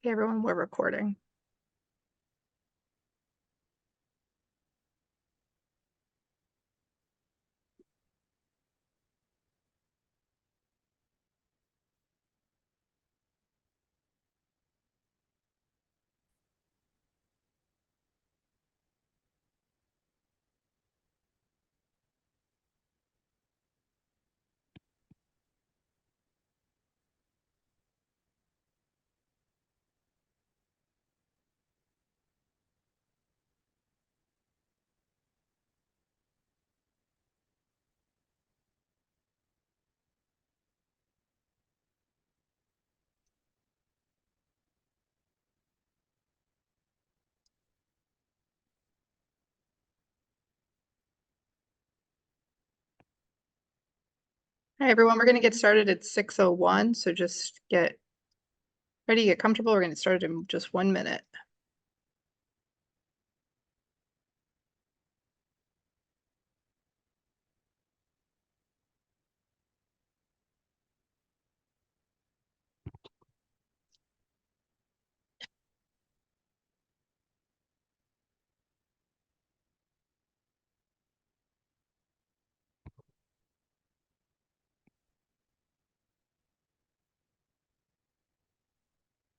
Hey everyone, we're recording. Hi everyone, we're going to get started at 6:01, so just get ready, get comfortable. We're going to get started in just 1 minute.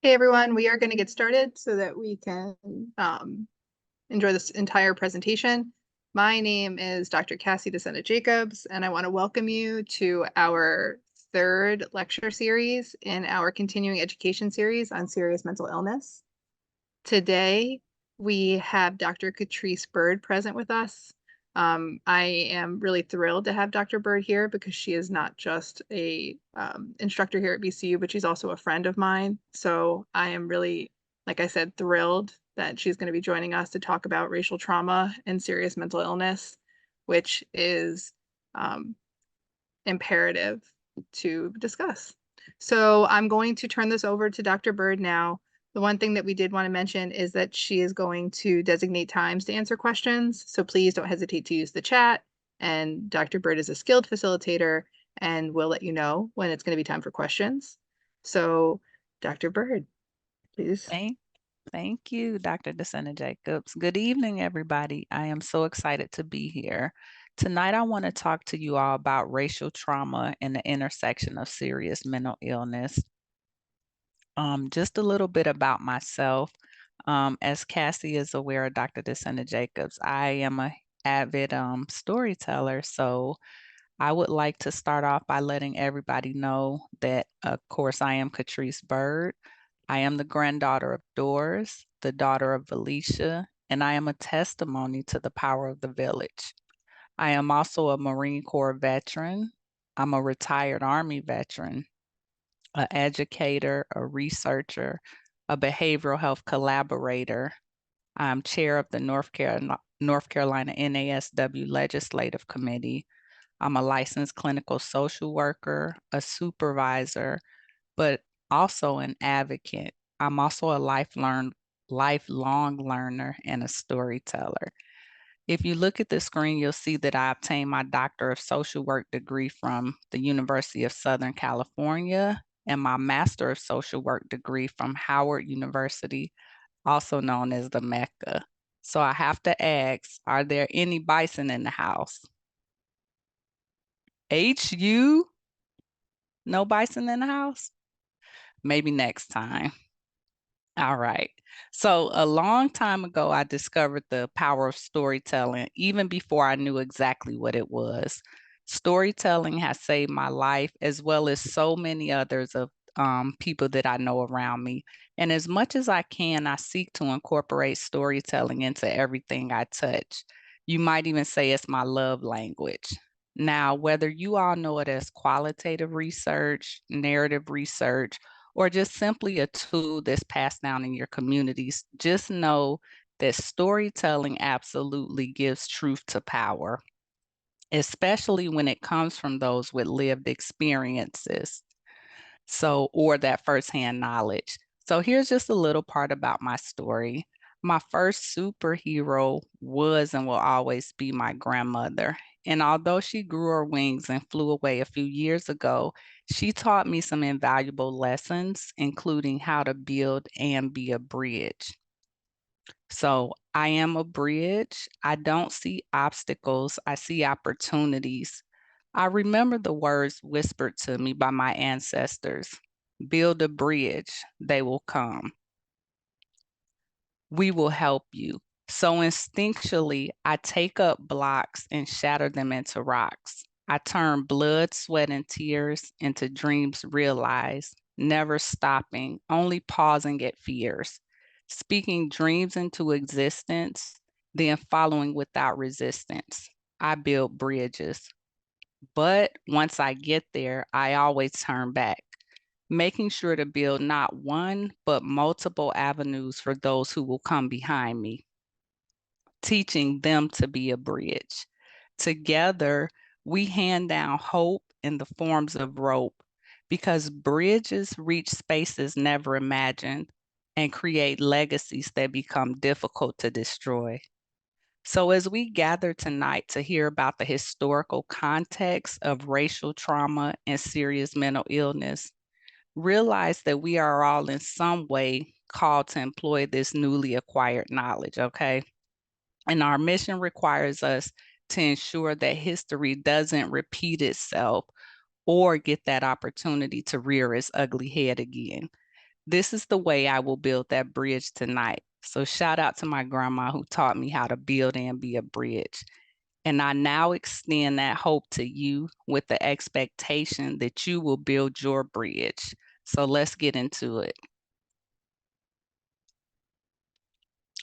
Hey everyone, we are going to get started so that we can enjoy this entire presentation. My name is Dr. Cassie D.S.W, and I want to welcome you to our third lecture series in our continuing education series on serious mental illness. Today, we have Dr. Katrice Byrd present with us. I am really thrilled to have Dr. Byrd here because she is not just a instructor here at VCU, but she's also a friend of mine. So I am really, like I said, thrilled that she's going to be joining us to talk about racial trauma and serious mental illness, which is imperative to discuss. So I'm going to turn this over to Dr. Byrd now. The one thing that we did want to mention is that she is going to designate times to answer questions. So please don't hesitate to use the chat. And Dr. Byrd is a skilled facilitator and will let you know when it's going to be time for questions. So Dr. Byrd, please. Thank you, Dr. D.S.W. Good evening, everybody. I am so excited to be here. Tonight, I want to talk to you all about racial trauma and the intersection of serious mental illness. Just a little bit about myself. As Cassie is aware of Dr. D.S.W, I am an avid storyteller. So I would like to start off by letting everybody know that, of course, I am Katrice Byrd. I am the granddaughter of Doris, the daughter of Felicia, and I am a testimony to the power of the village. I am also a Marine Corps veteran. I'm a retired Army veteran, an educator, a researcher, a behavioral health collaborator. I'm chair of the North Carolina NASW Legislative Committee. I'm a licensed clinical social worker, a supervisor, but also an advocate. I'm also a lifelong learner and a storyteller. If you look at the screen, you'll see that I obtained my Doctor of Social Work degree from the University of Southern California and my Master of Social Work degree from Howard University, also known as the Mecca. So I have to ask, are there any bison in the house? HU? No bison in the house? Maybe next time. All right. So a long time ago, I discovered the power of storytelling, even before I knew exactly what it was. Storytelling has saved my life, as well as so many others of people that I know around me. And as much as I can, I seek to incorporate storytelling into everything I touch. You might even say it's my love language. Now, whether you all know it as qualitative research, narrative research, or just simply a tool that's passed down in your communities, just know that storytelling absolutely gives truth to power, especially when it comes from those with lived experiences. So, or that firsthand knowledge. So here's just a little part about my story. My first superhero was and will always be my grandmother. And although she grew her wings and flew away a few years ago, She taught me some invaluable lessons, including how to build and be a bridge. So I am a bridge. I don't see obstacles, I see opportunities. I remember the words whispered to me by my ancestors: build a bridge, they will come. We will help you. So instinctually, I take up blocks and shatter them into rocks. I turn blood, sweat, and tears into dreams realized, never stopping, only pausing at fears, speaking dreams into existence, then following without resistance. I build bridges. But once I get there, I always turn back, making sure to build not one, but multiple avenues for those who will come behind me, teaching them to be a bridge. Together, we hand down hope in the forms of rope because bridges reach spaces never imagined and create legacies that become difficult to destroy. So, as we gather tonight to hear about the historical context of racial trauma and serious mental illness, realize that we are all in some way called to employ this newly acquired knowledge, okay? And our mission requires us to ensure that history doesn't repeat itself or get that opportunity to rear its ugly head again. This is the way I will build that bridge tonight. So, shout out to my grandma who taught me how to build and be a bridge. And I now extend that hope to you with the expectation that you will build your bridge. So let's get into it.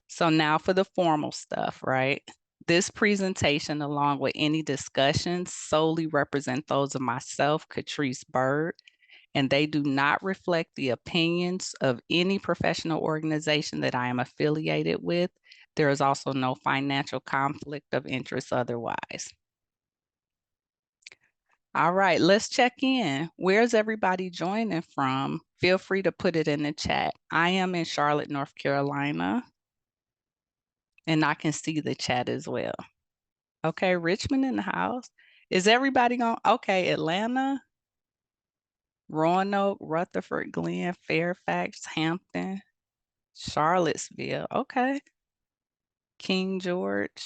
So now for the formal stuff, right? This presentation, along with any discussions, solely represent those of myself, Katrice Byrd, and they do not reflect the opinions of any professional organization that I am affiliated with. There is also no financial conflict of interest otherwise. All right, let's check in. Where's everybody joining from? Feel free to put it in the chat. I am in Charlotte, North Carolina, and I can see the chat as well. Okay, Richmond in the house. Is everybody going? Okay, Atlanta, Roanoke, Rutherford, Glen, Fairfax, Hampton, Charlottesville. Okay, King George,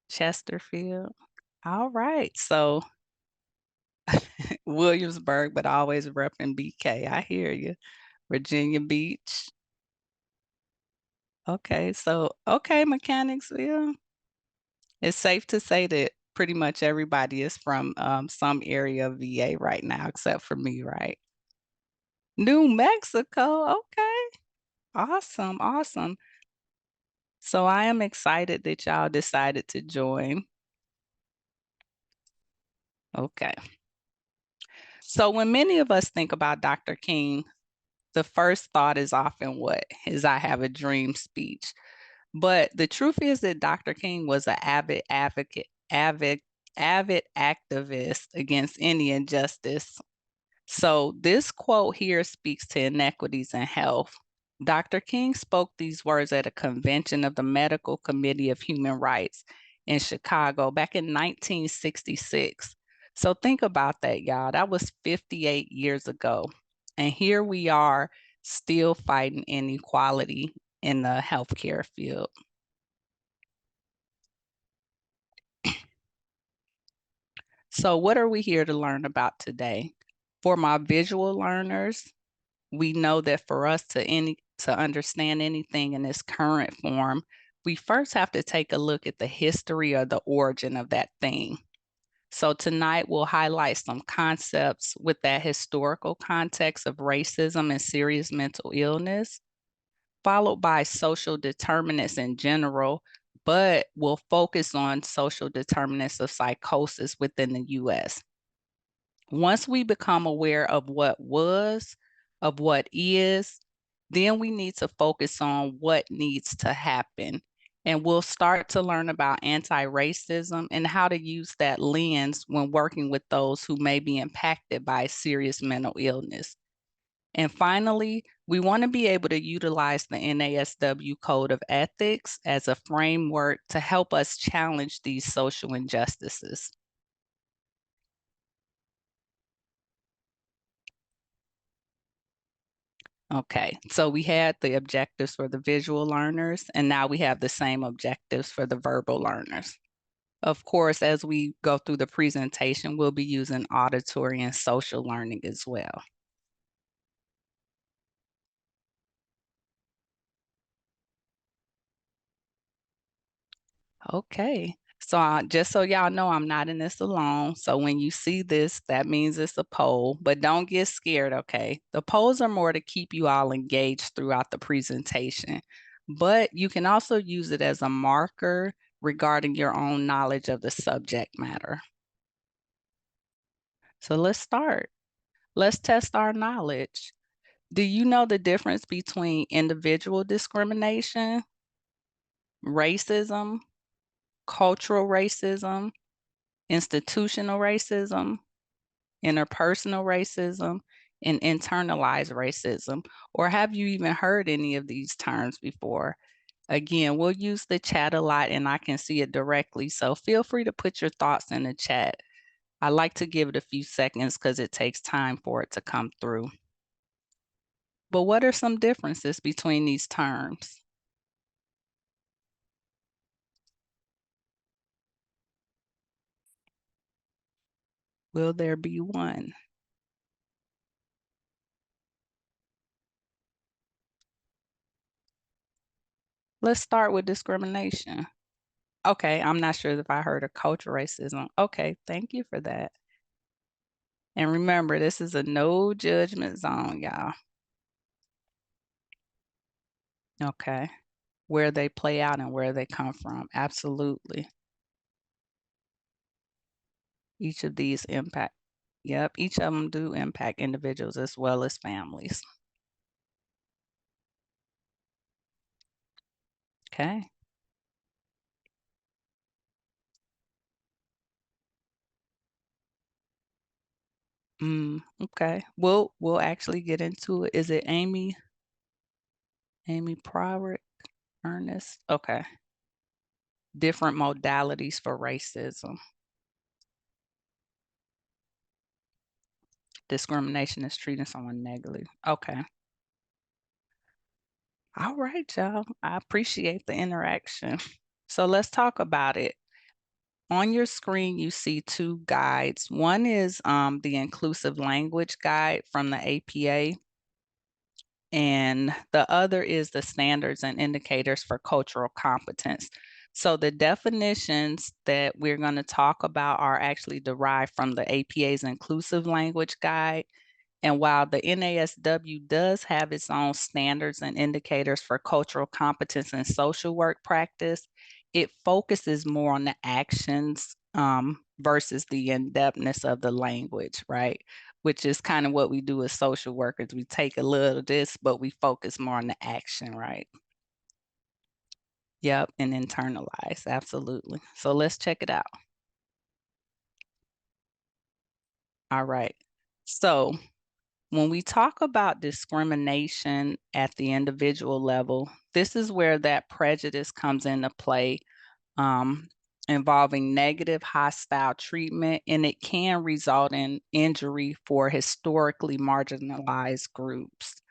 Chesterfield. All right, so Williamsburg, but always repping BK. I hear you. Virginia Beach. Okay, so okay, Mechanicsville. It's safe to say that pretty much everybody is from some area of VA right now, except for me, right? New Mexico. Okay, awesome, awesome. So I am excited that y'all decided to join. Okay. So when many of us think about Dr. King, the first thought is often what? Is I have a dream speech. But the truth is that Dr. King was an avid advocate, avid activist against any injustice. So this quote here speaks to inequities in health. Dr. King spoke these words at a convention of the Medical Committee of Human Rights in Chicago back in 1966. So think about that, y'all. That was 58 years ago. And here we are still fighting inequality in the healthcare field. So what are we here to learn about today? For my visual learners, we know that for us to understand anything in its current form, we first have to take a look at the history or the origin of that thing. So tonight we'll highlight some concepts with that historical context of racism and serious mental illness, followed by social determinants in general, but we'll focus on social determinants of psychosis within the US. Once we become aware of what was, of what is, then we need to focus on what needs to happen. And we'll start to learn about anti-racism and how to use that lens when working with those who may be impacted by serious mental illness. And finally, we want to be able to utilize the NASW Code of Ethics as a framework to help us challenge these social injustices. Okay, so we had the objectives for the visual learners, and now we have the same objectives for the verbal learners. Of course, as we go through the presentation, we'll be using auditory and social learning as well. Okay, so just so y'all know, I'm not in this alone. So when you see this, that means it's a poll, but don't get scared, okay? The polls are more to keep you all engaged throughout the presentation, but you can also use it as a marker regarding your own knowledge of the subject matter. So let's start. Let's test our knowledge. Do you know the difference between individual discrimination, racism, cultural racism, institutional racism, interpersonal racism, and internalized racism? Or have you even heard any of these terms before? Again, we'll use the chat a lot and I can see it directly. So feel free to put your thoughts in the chat. I like to give it a few seconds because it takes time for it to come through. But what are some differences between these terms? Will there be one? Let's start with discrimination. Okay, I'm not sure if I heard of cultural racism. Okay, thank you for that. And remember, this is a no judgment zone, y'all. Okay, where they play out and where they come from. Absolutely. Each of these impact. Yep, each of them do impact individuals as well as families. Okay. Okay. We'll actually get into it. Is it Amy? Amy Pryor, Ernest? Okay. Different modalities for racism. Discrimination is treating someone negatively. Okay. All right, y'all. I appreciate the interaction. So let's talk about it. On your screen, you see two guides. One is the Inclusive Language Guide from the APA, and the other is the Standards and Indicators for Cultural Competence. So the definitions that we're going to talk about are actually derived from the APA's Inclusive Language Guide. And while the NASW does have its own standards and indicators for cultural competence and social work practice, it focuses more on the actions versus the in-depthness of the language, right? Which is kind of what we do as social workers. We take a little of this, but we focus more on the action, right? Yep, and internalize, absolutely. So let's check it out. All right. So when we talk about discrimination at the individual level, this is where that prejudice comes into play, um, involving negative hostile treatment, and it can result in injury for historically marginalized groups.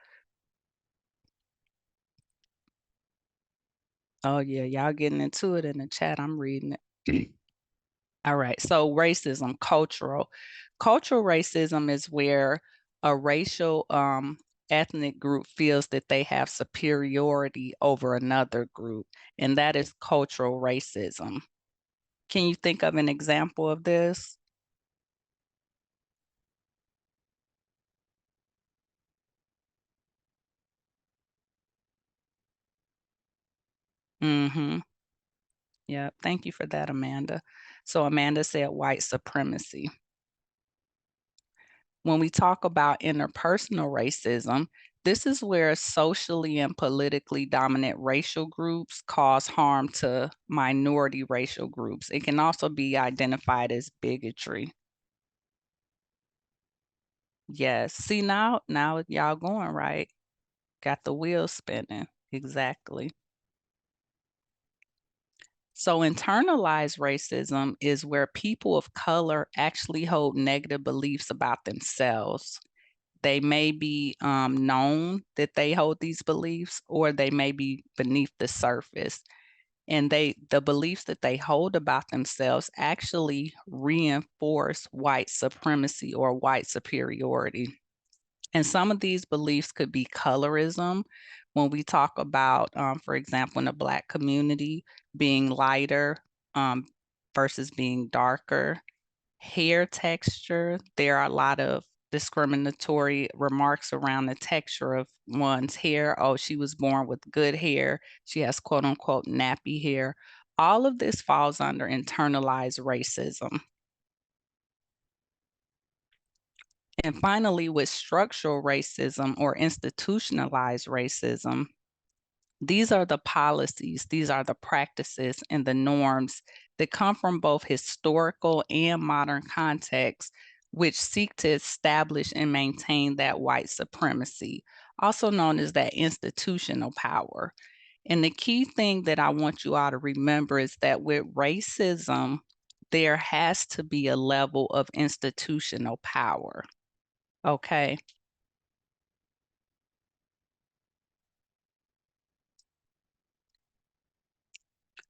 Oh yeah, y'all getting into it in the chat. I'm reading it. All right, so racism, cultural. Cultural racism is where a racial ethnic group feels that they have superiority over another group, and that is cultural racism. Can you think of an example of this? Mm-hmm. Yeah, thank you for that, Amanda. So Amanda said white supremacy. When we talk about interpersonal racism, this is where socially and politically dominant racial groups cause harm to minority racial groups. It can also be identified as bigotry. Yes. See, now y'all going right. Got the wheels spinning. Exactly. So internalized racism is where people of color actually hold negative beliefs about themselves. they may be known that they hold these beliefs, or they may be beneath the surface. And the beliefs that they hold about themselves actually reinforce white supremacy or white superiority. And some of these beliefs could be colorism. When we talk about, for example, in the Black community, being lighter um, versus being darker. Hair texture, there are a lot of discriminatory remarks around the texture of one's hair. Oh, she was born with good hair. She has quote unquote nappy hair. All of this falls under internalized racism. And finally, with structural racism or institutionalized racism, these are the policies, these are the practices and the norms that come from both historical and modern contexts, which seek to establish and maintain that white supremacy, also known as that institutional power. And the key thing that I want you all to remember is that with racism, there has to be a level of institutional power. Okay.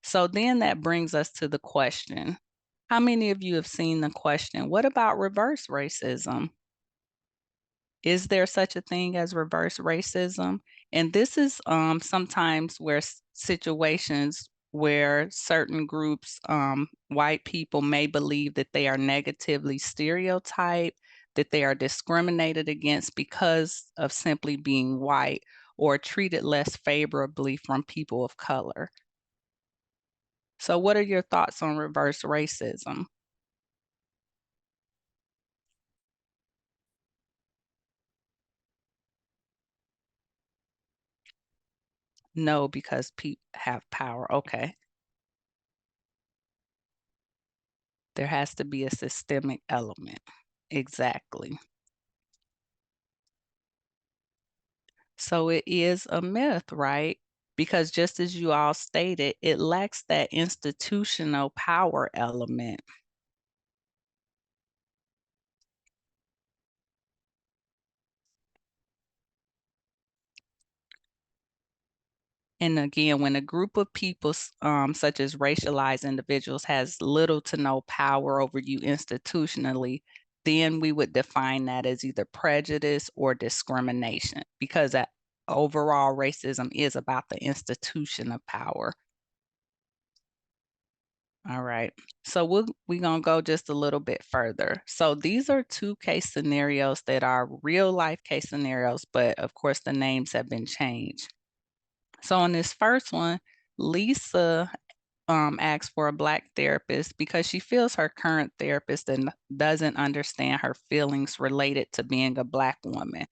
So then that brings us to the question. How many of you have seen the question, what about reverse racism? Is there such a thing as reverse racism? And this is sometimes where situations where certain groups, white people may believe that they are negatively stereotyped, that they are discriminated against because of simply being white, or treated less favorably from people of color. So what are your thoughts on reverse racism? No, because people have power. Okay. There has to be a systemic element. Exactly. So it is a myth, right? Because just as you all stated, it lacks that institutional power element. And again, when a group of people, such as racialized individuals, has little to no power over you institutionally, then we would define that as either prejudice or discrimination, because overall racism is about the institution of power. All right. So we're going to go just a little bit further. So these are two case scenarios that are real life case scenarios, but of course the names have been changed. So on this first one, Lisa asked for a Black therapist because she feels her current therapist doesn't understand her feelings related to being a Black woman.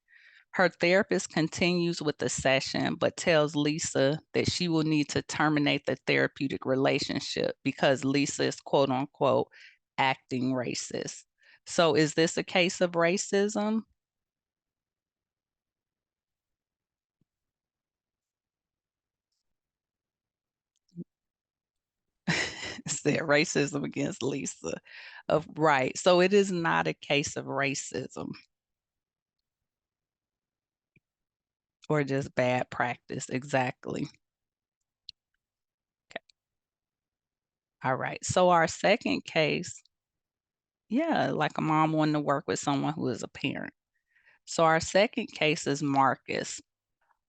Her therapist continues with the session, but tells Lisa that she will need to terminate the therapeutic relationship because Lisa is quote unquote acting racist. So is this a case of racism? Said racism against Lisa. Right. So it is not a case of racism or just bad practice. Exactly. Okay. All right. So our second case, yeah, like a mom wanting to work with someone who is a parent. So our second case is Marcus.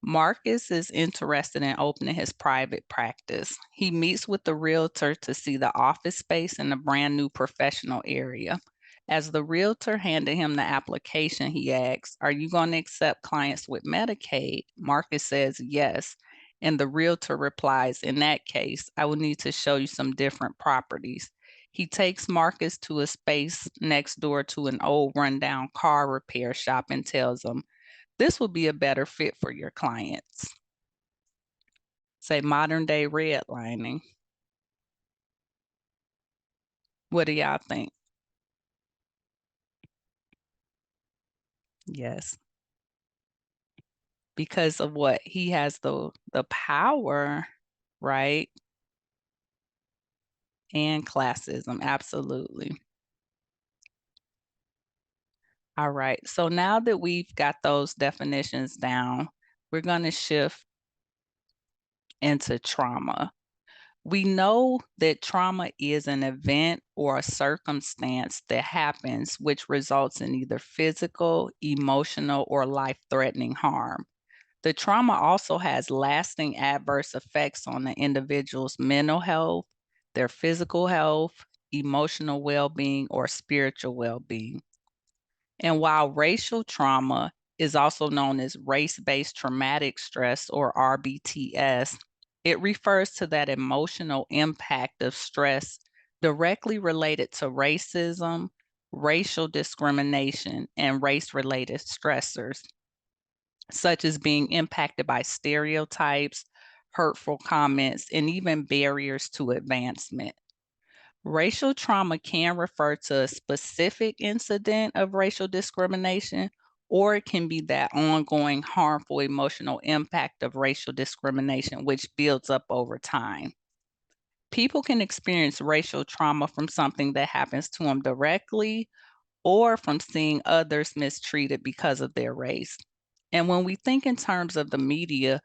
Marcus is interested in opening his private practice. He meets with the realtor to see the office space in the brand new professional area. As the realtor handed him the application, he asks, "Are you going to accept clients with Medicaid?" Marcus says yes. And the realtor replies, "In that case, I will need to show you some different properties." He takes Marcus to a space next door to an old rundown car repair shop and tells him, "This will be a better fit for your clients." Say modern day redlining. What do y'all think? Yes. Because of what? He has the power, right? And classism, absolutely. All right. So now that we've got those definitions down, we're going to shift into trauma. We know that trauma is an event or a circumstance that happens which results in either physical, emotional, or life-threatening harm. The trauma also has lasting adverse effects on the individual's mental health, their physical health, emotional well-being, or spiritual well-being. And while racial trauma is also known as race-based traumatic stress or RBTS, it refers to that emotional impact of stress directly related to racism, racial discrimination, and race-related stressors, such as being impacted by stereotypes, hurtful comments, and even barriers to advancement. Racial trauma can refer to a specific incident of racial discrimination, or it can be that ongoing harmful emotional impact of racial discrimination, which builds up over time. People can experience racial trauma from something that happens to them directly or from seeing others mistreated because of their race. And when we think in terms of the media,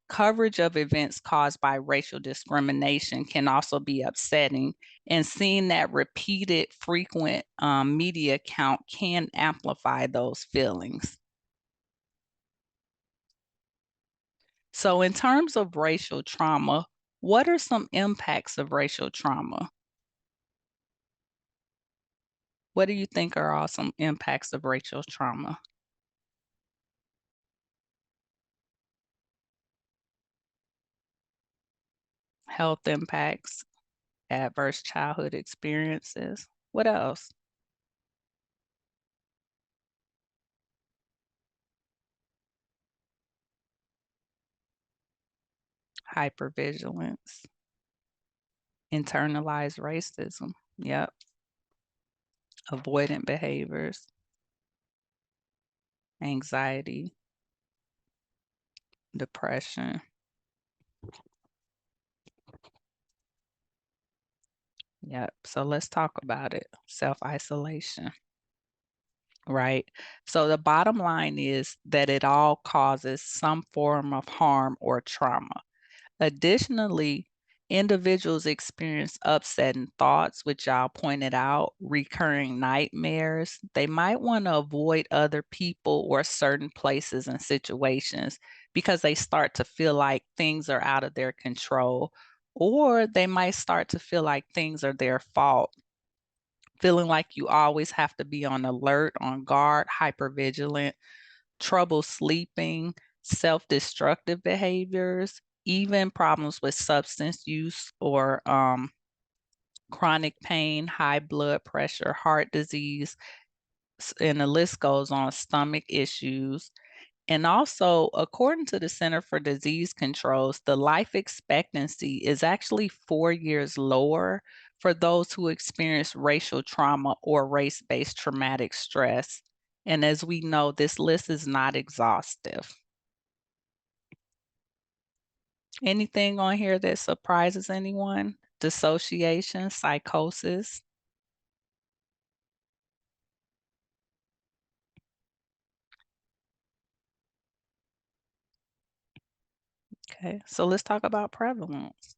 coverage of events caused by racial discrimination can also be upsetting, and seeing that repeated, frequent media count can amplify those feelings. So, in terms of racial trauma, what are some impacts of racial trauma? What do you think are all some impacts of racial trauma? Health impacts, adverse childhood experiences. What else? Hypervigilance, internalized racism. Yep. Avoidant behaviors, anxiety, depression. Yep. So let's talk about it. Self-isolation, right? So the bottom line is that it all causes some form of harm or trauma. Additionally, individuals experience upsetting thoughts, which y'all pointed out, recurring nightmares. They might want to avoid other people or certain places and situations because they start to feel like things are out of their control, or they might start to feel like things are their fault, feeling like you always have to be on alert, on guard, hypervigilant, trouble sleeping, self destructive behaviors, even problems with substance use or chronic pain, high blood pressure, heart disease, and the list goes on, stomach issues. And also, according to the Center for Disease Controls, the life expectancy is actually 4 years lower for those who experience racial trauma or race based traumatic stress. And as we know, this list is not exhaustive. Anything on here that surprises anyone? Dissociation, psychosis. Okay, so let's talk about prevalence.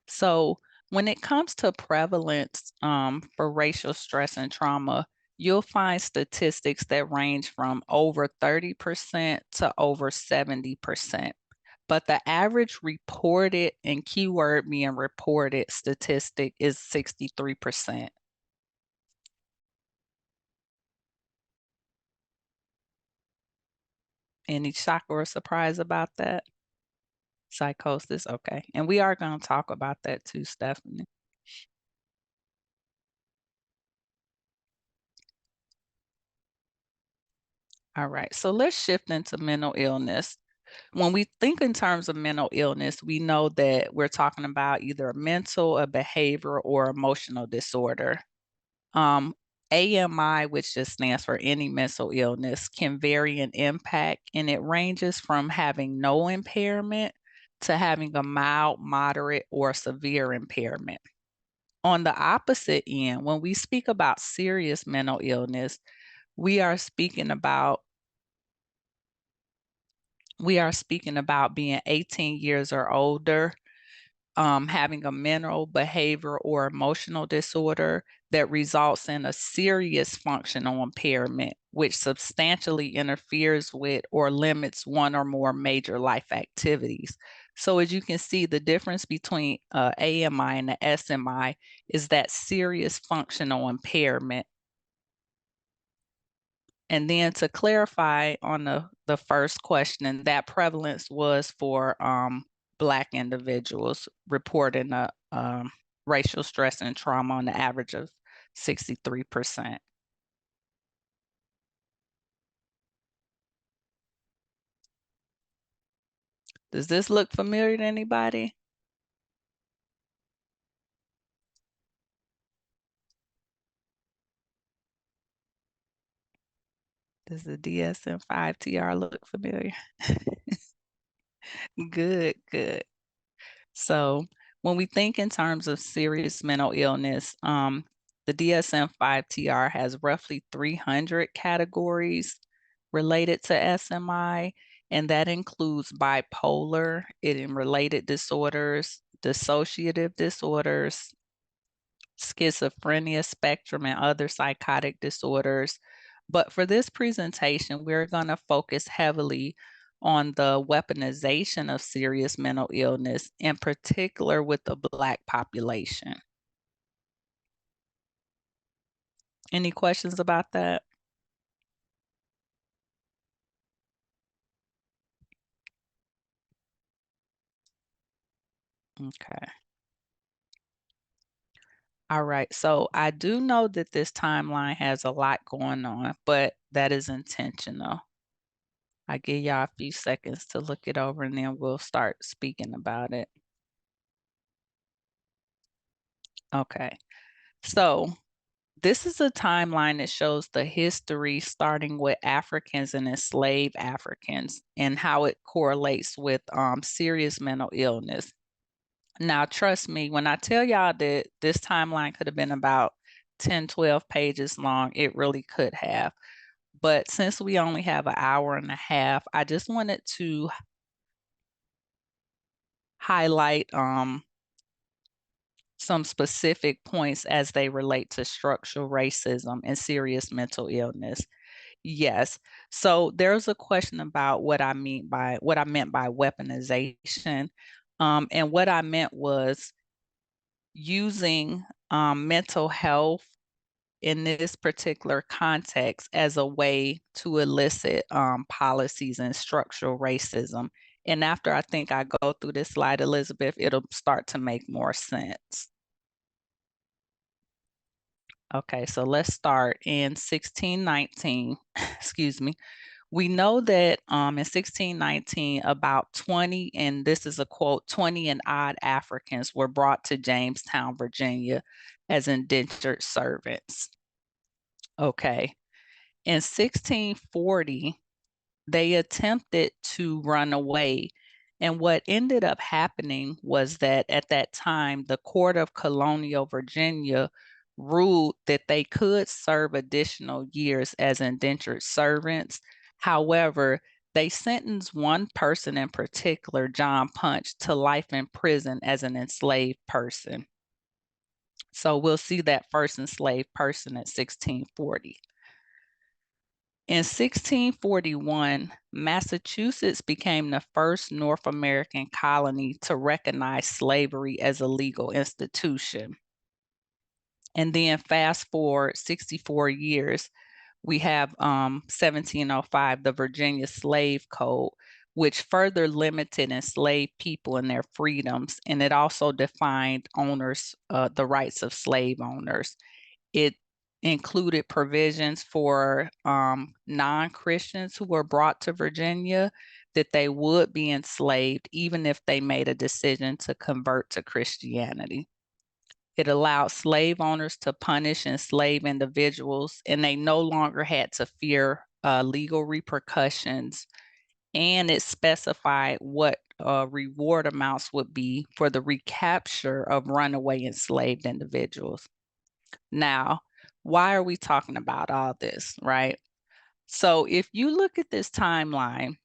So, when it comes to prevalence for racial stress and trauma, you'll find statistics that range from over 30% to over 70%. But the average reported, and keyword being reported, statistic is 63%. Any shock or surprise about that? Psychosis, okay. And we are going to talk about that too, Stephanie. All right, so let's shift into mental illness. When we think in terms of mental illness, we know that we're talking about either a mental, a behavioral, or emotional disorder. Um, AMI, which just stands for any mental illness, can vary in impact, and it ranges from having no impairment to having a mild, moderate, or severe impairment. On the opposite end, when we speak about serious mental illness, We are speaking about being 18 years or older, having a mental, behavioral, or emotional disorder that results in a serious functional impairment, which substantially interferes with or limits one or more major life activities. So as you can see, the difference between AMI and the SMI is that serious functional impairment. And then to clarify on the first question, that prevalence was for Black individuals reporting a racial stress and trauma on the average of 63%. Does this look familiar to anybody? Does the DSM-5 TR look familiar? Good, good. So when we think in terms of serious mental illness, the DSM-5 TR has roughly 300 categories related to SMI, and that includes bipolar, related disorders, dissociative disorders, schizophrenia spectrum, and other psychotic disorders. But for this presentation, we're going to focus heavily on the weaponization of serious mental illness, in particular with the Black population. Any questions about that? Okay. All right. So I do know that this timeline has a lot going on, but that is intentional. I give y'all a few seconds to look it over and then we'll start speaking about it. Okay. So this is a timeline that shows the history starting with Africans and enslaved Africans and how it correlates with serious mental illness. Now, trust me, when I tell y'all that this timeline could have been about 10, 12 pages long, it really could have. But since we only have an hour and a half, I just wanted to highlight some specific points as they relate to structural racism and serious mental illness. Yes. So there's a question about what I meant by weaponization. And what I meant was using mental health in this particular context as a way to elicit policies and structural racism. And after I think I go through this slide, Elizabeth, it'll start to make more sense. Okay, so let's start in 1619, excuse me. We know that in 1619, about 20, and this is a quote, 20 and odd Africans were brought to Jamestown, Virginia as indentured servants. Okay. In 1640, they attempted to run away. And what ended up happening was that at that time, the Court of Colonial Virginia ruled that they could serve additional years as indentured servants. However, they sentenced one person in particular, John Punch, to life in prison as an enslaved person. So we'll see that first enslaved person at 1640. In 1641, Massachusetts became the first North American colony to recognize slavery as a legal institution. And then fast forward 64 years, we have 1705, the Virginia Slave Code, which further limited enslaved people and their freedoms. And it also defined owners, the rights of slave owners. It included provisions for non-Christians who were brought to Virginia that they would be enslaved even if they made a decision to convert to Christianity. It allowed slave owners to punish enslaved individuals, and they no longer had to fear legal repercussions. And it specified what reward amounts would be for the recapture of runaway enslaved individuals. Now, Why are we talking about all this, right? So if you look at this timeline,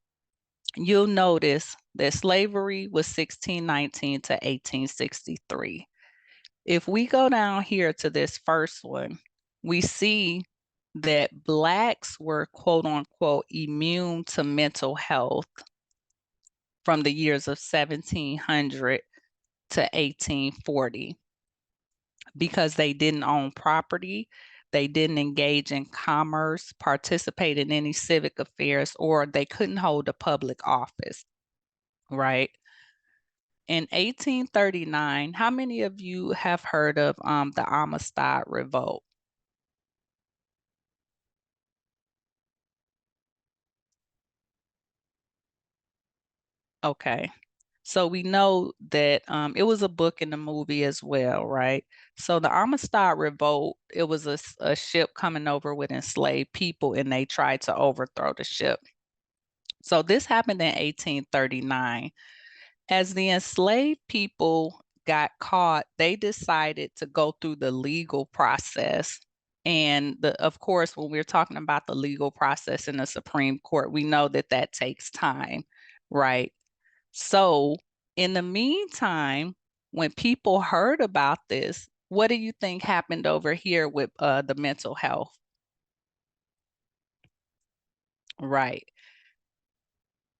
you'll notice that slavery was 1619 to 1863. If we go down here to this first one, we see that Blacks were quote unquote immune to mental health from the years of 1700 to 1840 because they didn't own property, they didn't engage in commerce, participate in any civic affairs, or they couldn't hold a public office, right? In 1839, how many of you have heard of the Amistad Revolt? Okay. So we know that it was a book and a movie as well, right? So the Amistad Revolt, it was a ship coming over with enslaved people and they tried to overthrow the ship. So this happened in 1839. As the enslaved people got caught, they decided to go through the legal process. And of course, when we're talking about the legal process in the Supreme Court, we know that that takes time, right? So, in the meantime, when people heard about this, what do you think happened over here with the mental health? Right.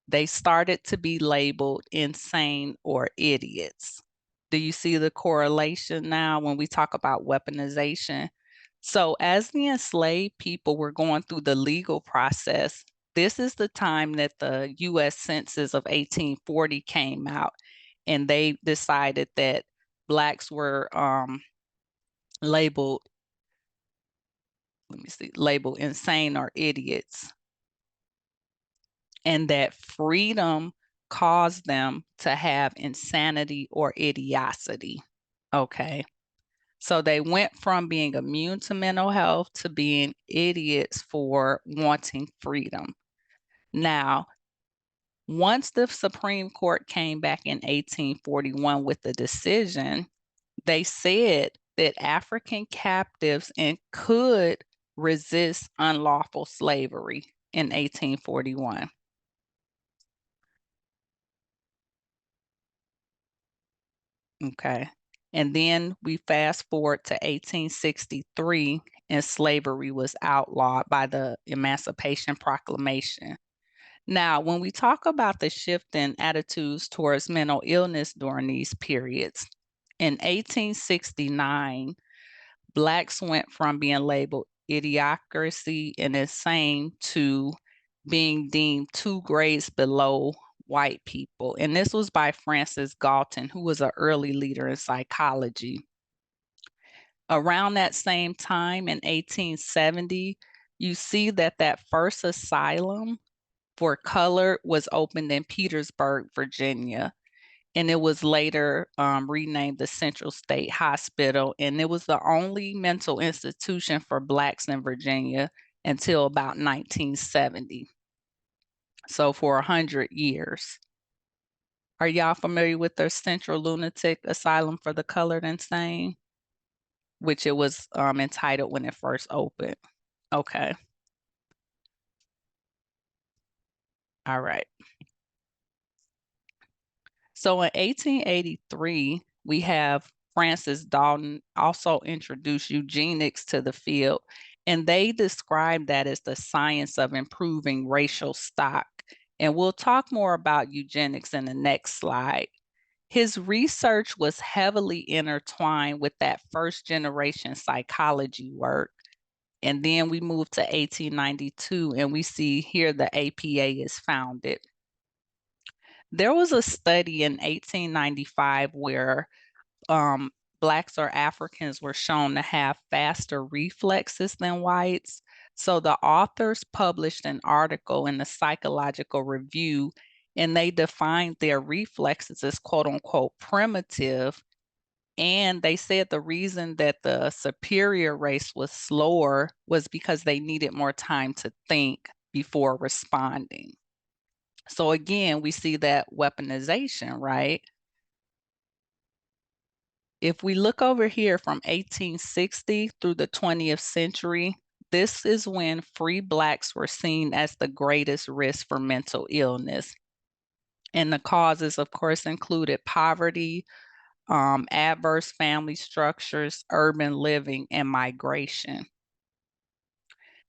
They started to be labeled insane or idiots. Do you see the correlation now when we talk about weaponization? So, as the enslaved people were going through the legal process, this is the time that the US Census of 1840 came out, and they decided that Blacks were labeled, labeled insane or idiots, and that freedom caused them to have insanity or idiocity. Okay. So they went from being immune to mental health to being idiots for wanting freedom. Now, once the Supreme Court came back in 1841 with the decision, they said that African captives could resist unlawful slavery in 1841. Okay. And then we fast forward to 1863, and slavery was outlawed by the Emancipation Proclamation. Now, when we talk about the shift in attitudes towards mental illness during these periods, in 1869, Blacks went from being labeled idiocracy and insane to being deemed 2 grades below white people. And this was by Francis Galton, who was an early leader in psychology. Around that same time in 1870, you see that that first asylum for color was opened in Petersburg, Virginia, and it was later renamed the Central State Hospital, and it was the only mental institution for Blacks in Virginia until about 1970. So for 100 years. Are y'all familiar with the Central Lunatic Asylum for the Colored Insane? Which it was entitled when it first opened. Okay. All right. So in 1883, we have Francis Dalton also introduced eugenics to the field, and they described that as the science of improving racial stock. And we'll talk more about eugenics in the next slide. His research was heavily intertwined with that first generation psychology work. And then we move to 1892, and we see here the APA is founded. There was a study in 1895 where Blacks or Africans were shown to have faster reflexes than whites. So the authors published an article in the Psychological Review, and they defined their reflexes as quote unquote primitive. And they said the reason that the superior race was slower was because they needed more time to think before responding. So again, we see that weaponization, right? If we look over here from 1860 through the 20th century, this is when free Blacks were seen as the greatest risk for mental illness. And the causes, of course, included poverty, adverse family structures, urban living, and migration.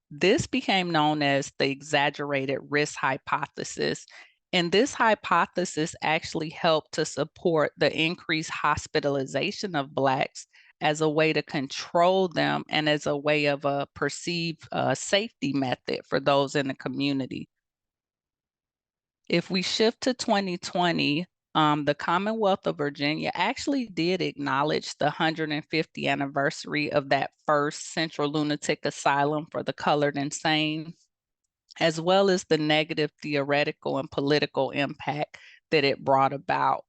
This became known as the exaggerated risk hypothesis. And this hypothesis actually helped to support the increased hospitalization of Blacks as a way to control them and as a way of a perceived safety method for those in the community. If we shift to 2020, the Commonwealth of Virginia actually did acknowledge the 150th anniversary of that first central lunatic asylum for the colored insane, as well as the negative theoretical and political impact that it brought about.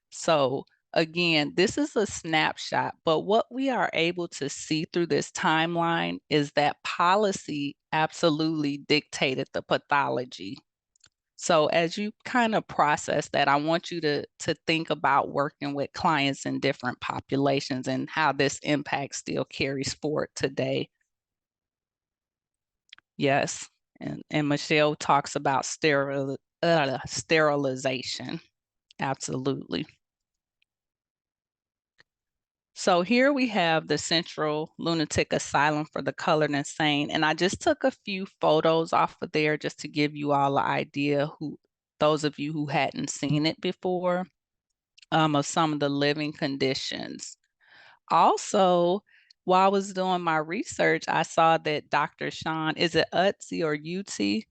So again, this is a snapshot, but what we are able to see through this timeline is that policy absolutely dictated the pathology. So as you kind of process that, I want you to think about working with clients in different populations and how this impact still carries forward today. Yes, and Michelle talks about sterilization. Absolutely. So here we have the Central Lunatic Asylum for the Colored Insane. And I just took a few photos off of there just to give you all an idea, those of you who hadn't seen it before, of some of the living conditions. Also, while I was doing my research, I saw that Dr. Sean, is it Utsi or UT?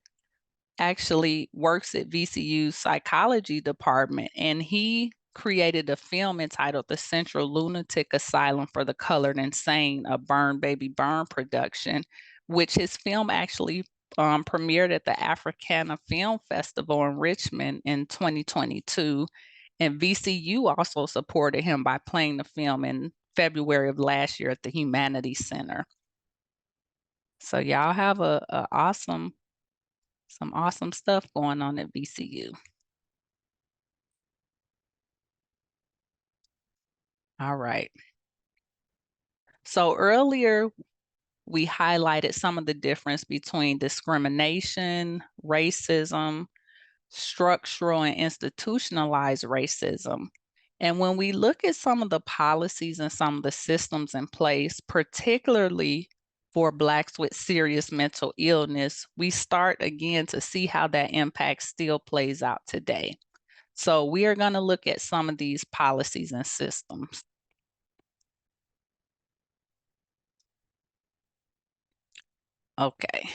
Actually works at VCU's psychology department, and he created a film entitled The Central Lunatic Asylum for the Colored Insane, a Burn Baby Burn production, which his film actually premiered at the Africana Film Festival in Richmond in 2022. And VCU also supported him by playing the film in February of last year at the Humanities Center. So y'all have some awesome stuff going on at VCU. All right. So earlier, we highlighted some of the difference between discrimination, racism, structural and institutionalized racism. And when we look at some of the policies and some of the systems in place, particularly for Blacks with serious mental illness, we start again to see how that impact still plays out today. So we are going to look at some of these policies and systems. Okay,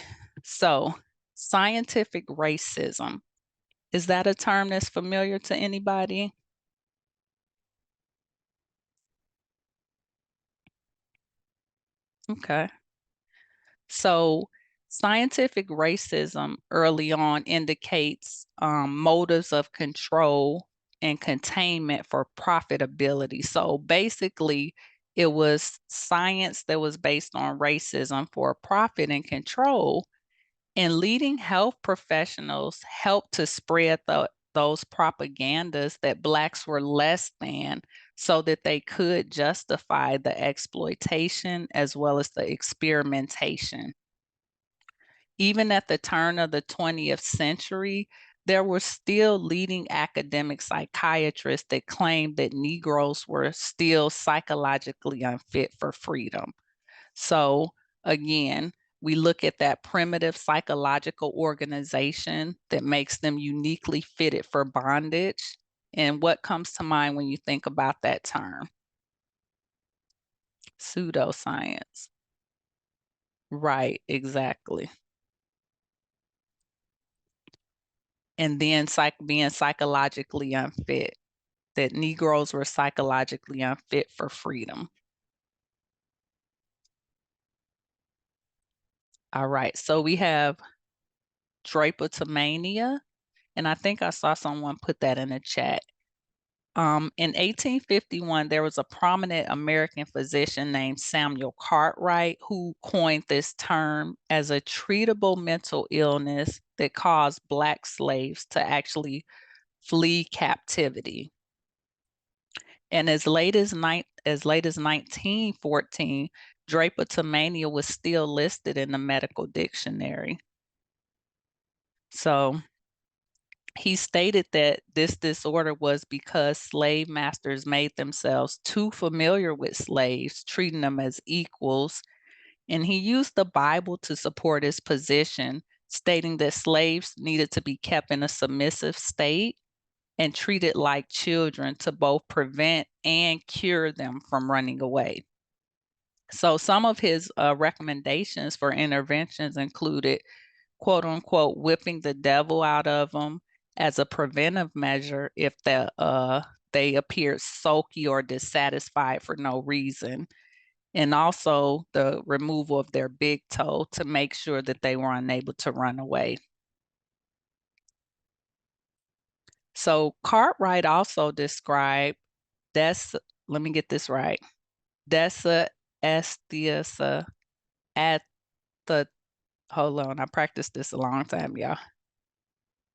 so scientific racism, is that a term that's familiar to anybody? Okay, so scientific racism early on indicates motives of control and containment for profitability. So basically, it was science that was based on racism for profit and control. And leading health professionals helped to spread those propagandas that Blacks were less than so that they could justify the exploitation as well as the experimentation. Even at the turn of the 20th century, there were still leading academic psychiatrists that claimed that Negroes were still psychologically unfit for freedom. So again, we look at that primitive psychological organization that makes them uniquely fitted for bondage. And what comes to mind when you think about that term? Pseudoscience. Right, exactly. And then being psychologically unfit, that Negroes were psychologically unfit for freedom. All right, so we have drapetomania, and I think I saw someone put that in the chat. In 1851, there was a prominent American physician named Samuel Cartwright who coined this term as a treatable mental illness that caused Black slaves to actually flee captivity. And as late as 1914, drapetomania was still listed in the medical dictionary. So he stated that this disorder was because slave masters made themselves too familiar with slaves, treating them as equals. And he used the Bible to support his position, stating that slaves needed to be kept in a submissive state and treated like children to both prevent and cure them from running away. So some of his recommendations for interventions included, quote unquote, whipping the devil out of them as a preventive measure if they appeared sulky or dissatisfied for no reason, and also the removal of their big toe to make sure that they were unable to run away. So Cartwright also described let me get this right, D.S.W at the, hold on, I practiced this a long time, y'all.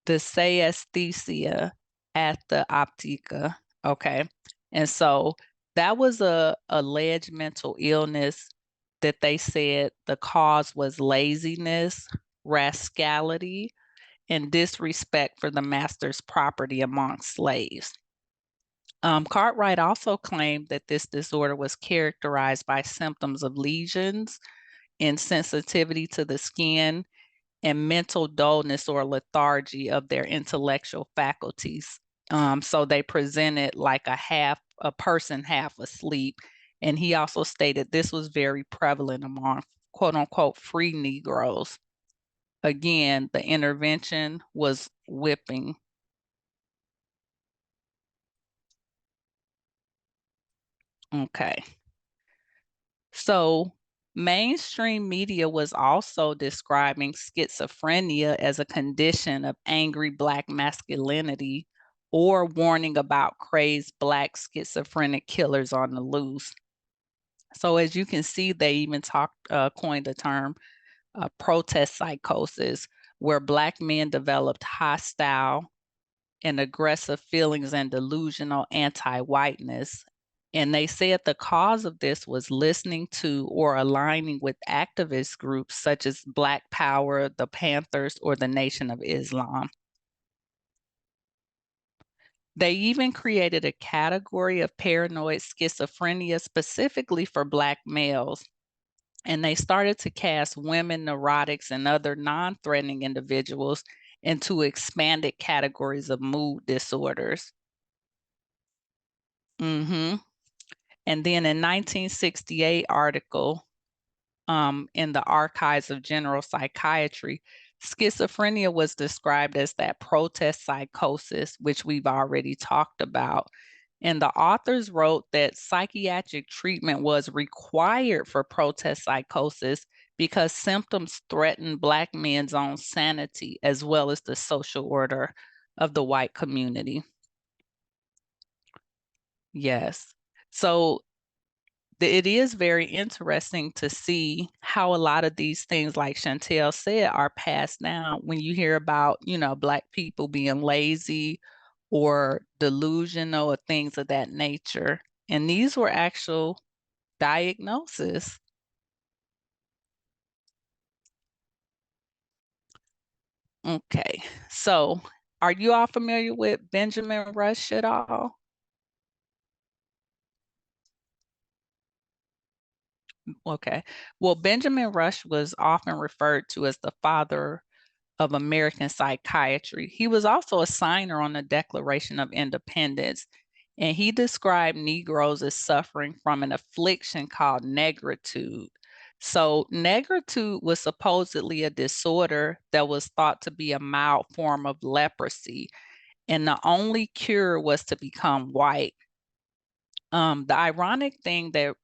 Dysesthesia at the optica. Okay. And so that was a alleged mental illness that they said the cause was laziness, rascality, and disrespect for the master's property among slaves. Cartwright also claimed that this disorder was characterized by symptoms of lesions, insensitivity to the skin, and mental dullness or lethargy of their intellectual faculties. So they presented like a person half asleep. And he also stated this was very prevalent among quote unquote free Negroes. Again, the intervention was whipping. Okay. So mainstream media was also describing schizophrenia as a condition of angry Black masculinity or warning about crazed Black schizophrenic killers on the loose. So as you can see, they even coined the term protest psychosis, where Black men developed hostile and aggressive feelings and delusional anti-whiteness. And they said the cause of this was listening to or aligning with activist groups such as Black Power, the Panthers, or the Nation of Islam. They even created a category of paranoid schizophrenia specifically for Black males. And they started to cast women, neurotics, and other non-threatening individuals into expanded categories of mood disorders. And then in 1968 article in the Archives of General Psychiatry, schizophrenia was described as that protest psychosis, which we've already talked about. And the authors wrote that psychiatric treatment was required for protest psychosis because symptoms threatened Black men's own sanity as well as the social order of the white community. Yes. So it is very interesting to see how a lot of these things, like Chantel said, are passed down when you hear about, Black people being lazy or delusional or things of that nature. And these were actual diagnoses. Okay, so are you all familiar with Benjamin Rush at all? Okay, well, Benjamin Rush was often referred to as the father of American psychiatry. He was also a signer on the Declaration of Independence, and he described Negroes as suffering from an affliction called negritude. So, negritude was supposedly a disorder that was thought to be a mild form of leprosy, and the only cure was to become white. The ironic thing that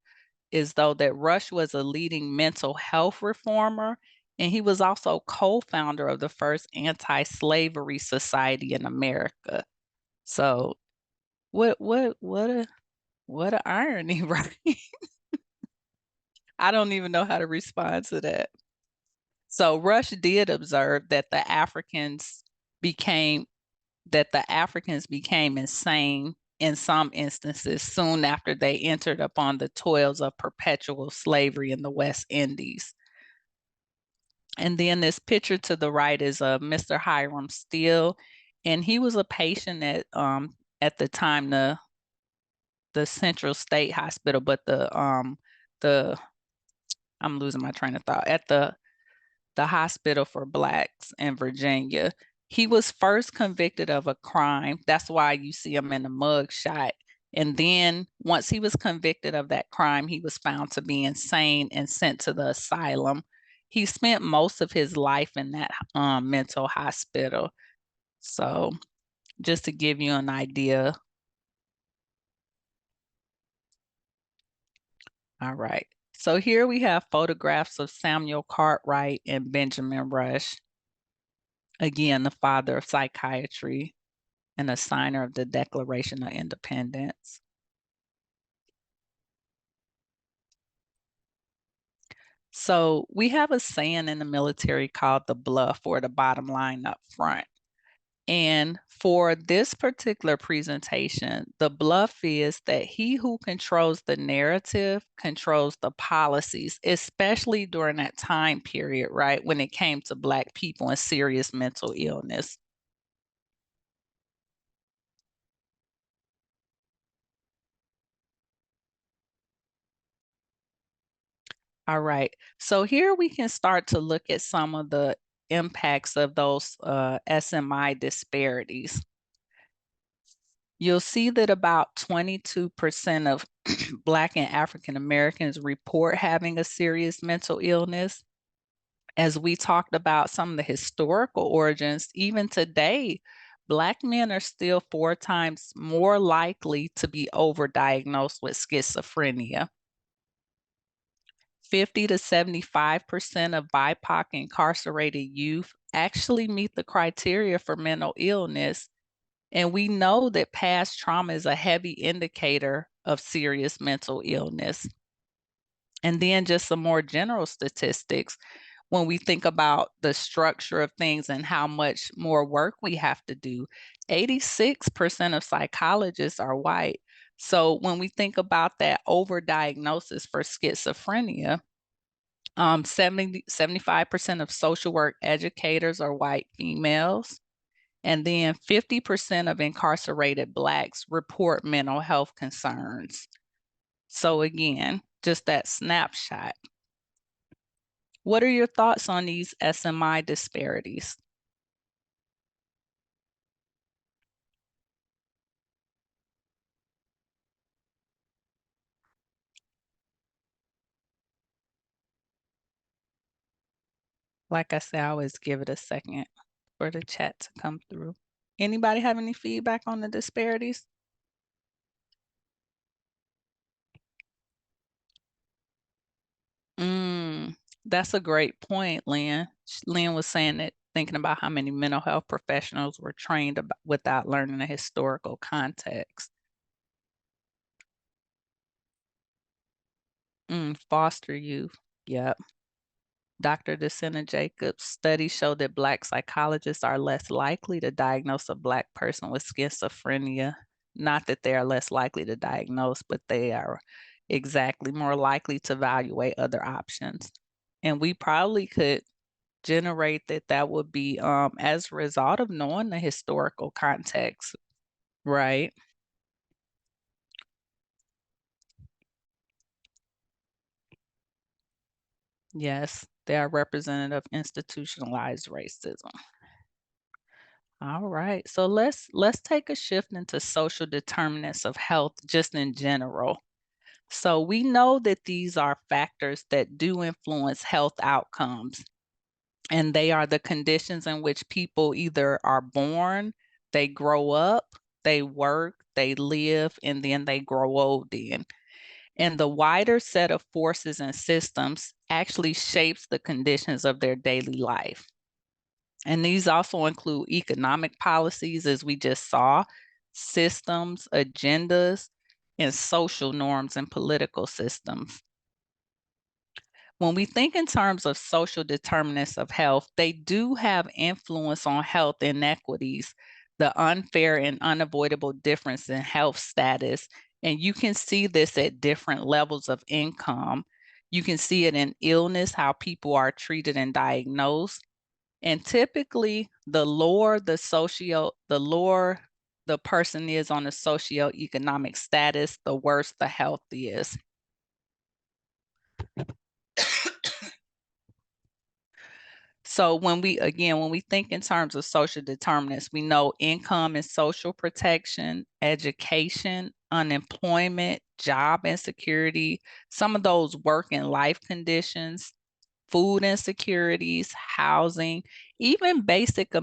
is though that Rush was a leading mental health reformer, and he was also co-founder of the first anti-slavery society in America. So what a irony, right? I don't even know how to respond to that. So Rush did observe that the Africans became insane in some instances soon after they entered upon the toils of perpetual slavery in the West Indies. And then this picture to the right is of Mr. Hiram Steele, and he was a patient at the time the Central State Hospital, but the I'm losing my train of thought, at the hospital for Blacks in Virginia. He was first convicted of a crime. That's why you see him in the mug shot. And then once he was convicted of that crime, he was found to be insane and sent to the asylum. He spent most of his life in that mental hospital. So just to give you an idea. All right. So here we have photographs of Samuel Cartwright and Benjamin Rush. Again, the father of psychiatry and a signer of the Declaration of Independence. So we have a saying in the military called the bluff, or the bottom line up front. And for this particular presentation, the bluff is that he who controls the narrative controls the policies, especially during that time period, right, when it came to Black people and serious mental illness. All right, so here we can start to look at some of the impacts of those SMI disparities. You'll see that about 22% of Black and African Americans report having a serious mental illness. As we talked about some of the historical origins, even today, Black men are still 4 times more likely to be overdiagnosed with schizophrenia. 50 to 75% of BIPOC incarcerated youth actually meet the criteria for mental illness. And we know that past trauma is a heavy indicator of serious mental illness. And then just some more general statistics. When we think about the structure of things and how much more work we have to do, 86% of psychologists are white. So when we think about that overdiagnosis for schizophrenia, 75% of social work educators are white females. And then 50% of incarcerated Blacks report mental health concerns. So again, just that snapshot. What are your thoughts on these SMI disparities? Like I said, I always give it a second for the chat to come through. Anybody have any feedback on the disparities? That's a great point, Lynn. Lynn was saying that, thinking about how many mental health professionals were trained without learning the historical context. Foster youth, yep. Dr. DeSena-Jacobs' studies show that Black psychologists are less likely to diagnose a Black person with schizophrenia. Not that they are less likely to diagnose, but they are exactly more likely to evaluate other options. And we probably could generate that would be as a result of knowing the historical context, right? Yes, they are representative of institutionalized racism. All right, so let's take a shift into social determinants of health just in general. So we know that these are factors that do influence health outcomes, and they are the conditions in which people either are born, they grow up, they work, they live, and then they grow old in. And the wider set of forces and systems actually shapes the conditions of their daily life. And these also include economic policies, as we just saw, systems, agendas, and social norms and political systems. When we think in terms of social determinants of health, they do have influence on health inequities. the unfair and unavoidable difference in health status. And you can see this at different levels of income. You can see it in illness, how people are treated and diagnosed. And typically, the lower the person is on the socioeconomic status, the worse the health is. So when we think in terms of social determinants, we know income and social protection, education, unemployment, job insecurity, some of those work and life conditions, food insecurities, housing, even basic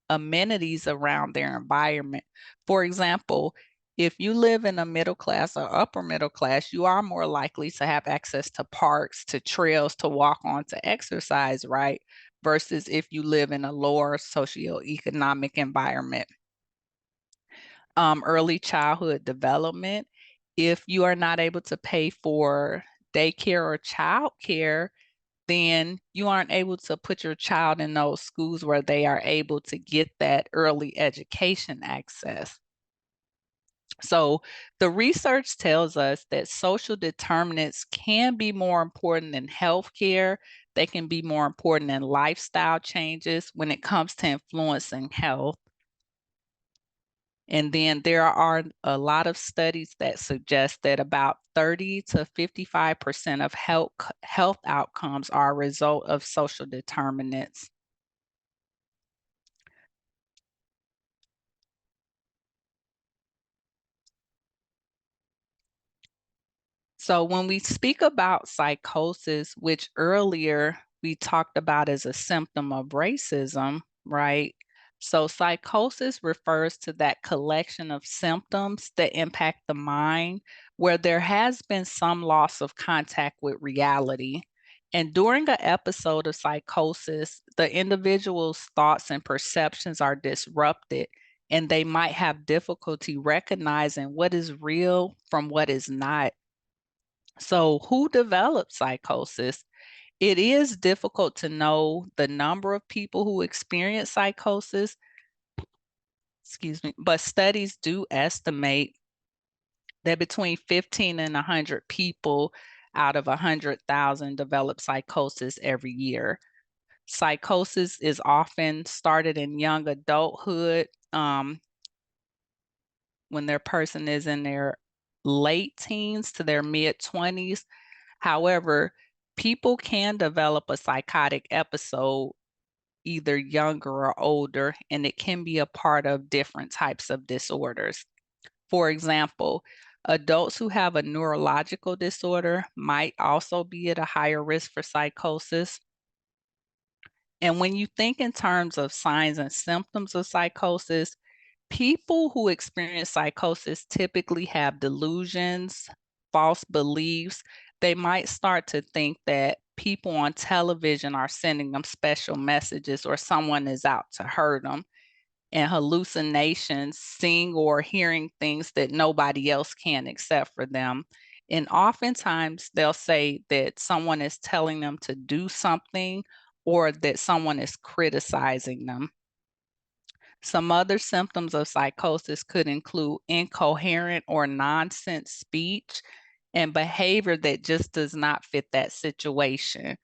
amenities around their environment. For example, if you live in a middle class or upper middle class, you are more likely to have access to parks, to trails to walk on, to exercise, right? Versus if you live in a lower socioeconomic environment. Early childhood development. If you are not able to pay for daycare or childcare, then you aren't able to put your child in those schools where they are able to get that early education access. So the research tells us that social determinants can be more important than healthcare. They can be more important than lifestyle changes when it comes to influencing health. And then there are a lot of studies that suggest that about 30 to 55% of health outcomes are a result of social determinants. So when we speak about psychosis, which earlier we talked about as a symptom of racism, right? So psychosis refers to that collection of symptoms that impact the mind where there has been some loss of contact with reality. And during an episode of psychosis, the individual's thoughts and perceptions are disrupted, and they might have difficulty recognizing what is real from what is not. So, who develops psychosis? It is difficult to know the number of people who experience psychosis, but studies do estimate that between 15 and 100 people out of 100,000 develop psychosis every year. Psychosis is often started in young adulthood, when their person is in their late teens to their mid 20s. However, people can develop a psychotic episode either younger or older, and it can be a part of different types of disorders. For example, adults who have a neurological disorder might also be at a higher risk for psychosis. And when you think in terms of signs and symptoms of psychosis, people who experience psychosis typically have delusions, false beliefs. They might start to think that people on television are sending them special messages or someone is out to hurt them, and hallucinations, seeing or hearing things that nobody else can except for them. And oftentimes they'll say that someone is telling them to do something or that someone is criticizing them. Some other symptoms of psychosis could include incoherent or nonsense speech and behavior that just does not fit that situation.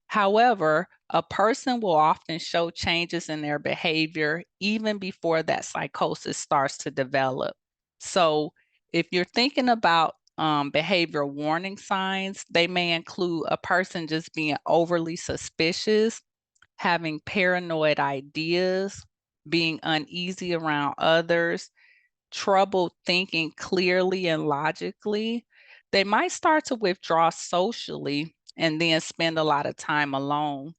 However, a person will often show changes in their behavior even before that psychosis starts to develop. So, if you're thinking about behavioral warning signs, they may include a person just being overly suspicious, having paranoid ideas, being uneasy around others, trouble thinking clearly and logically. They might start to withdraw socially and then spend a lot of time alone,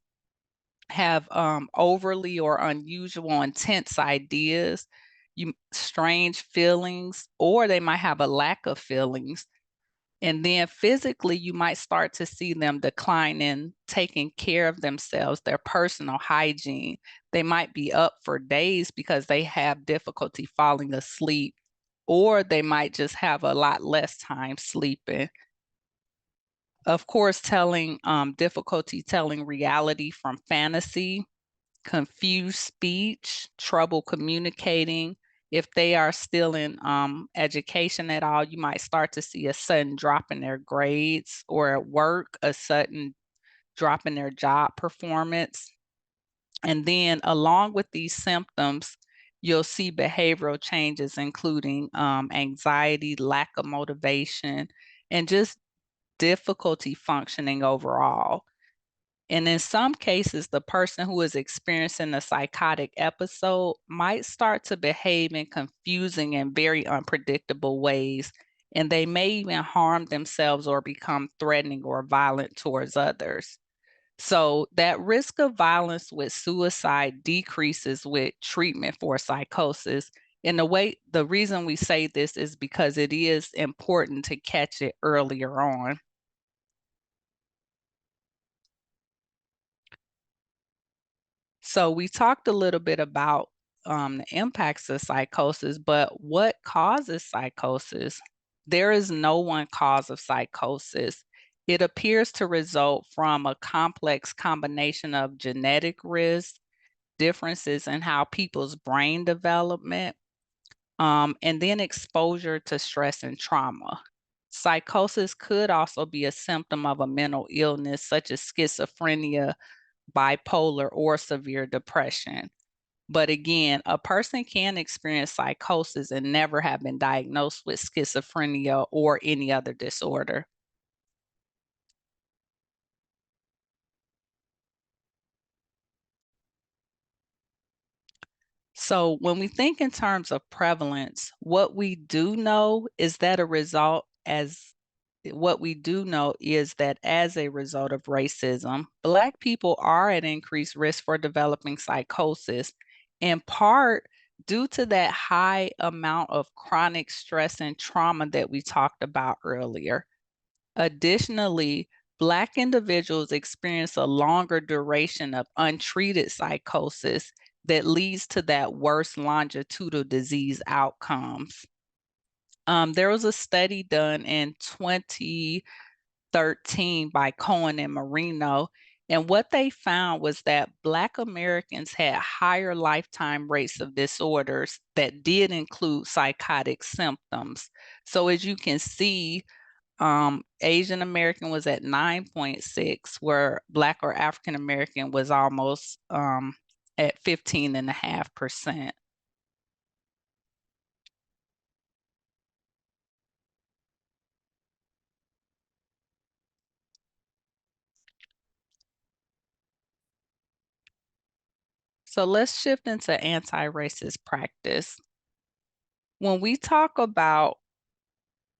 have overly or unusual intense ideas, strange feelings, or they might have a lack of feelings. And then physically, you might start to see them decline in taking care of themselves, their personal hygiene. They might be up for days because they have difficulty falling asleep, or they might just have a lot less time sleeping. Of course, difficulty telling reality from fantasy, confused speech, trouble communicating. If they are still in education at all, you might start to see a sudden drop in their grades, or at work, a sudden drop in their job performance. And then along with these symptoms, you'll see behavioral changes, including anxiety, lack of motivation, and just difficulty functioning overall. And in some cases, the person who is experiencing a psychotic episode might start to behave in confusing and very unpredictable ways, and they may even harm themselves or become threatening or violent towards others. So that risk of violence with suicide decreases with treatment for psychosis. And the reason we say this is because it is important to catch it earlier on. So we talked a little bit about the impacts of psychosis, but what causes psychosis? There is no one cause of psychosis. It appears to result from a complex combination of genetic risk, differences in how people's brain development, and then exposure to stress and trauma. Psychosis could also be a symptom of a mental illness such as schizophrenia, bipolar, or severe depression. But again, a person can experience psychosis and never have been diagnosed with schizophrenia or any other disorder. So when we think in terms of prevalence, what we do know is that as a result of racism, Black people are at increased risk for developing psychosis, in part due to that high amount of chronic stress and trauma that we talked about earlier. Additionally, Black individuals experience a longer duration of untreated psychosis that leads to that worse longitudinal disease outcomes. There was a study done in 2013 by Cohen and Marino, and what they found was that Black Americans had higher lifetime rates of disorders that did include psychotic symptoms. So as you can see, Asian American was at 9.6, where Black or African American was almost at 15.5%. So let's shift into anti-racist practice. When we talk about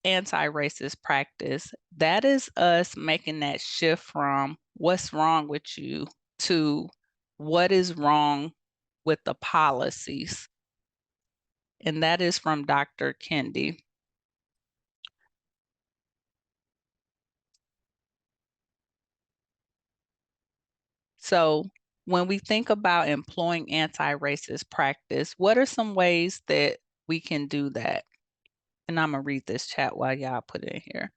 anti-racist practice, that is us making that shift from what's wrong with you to what is wrong with the policies. And that is from Dr. Kendi. So when we think about employing anti-racist practice, what are some ways that we can do that? And I'm gonna read this chat while y'all put it in here.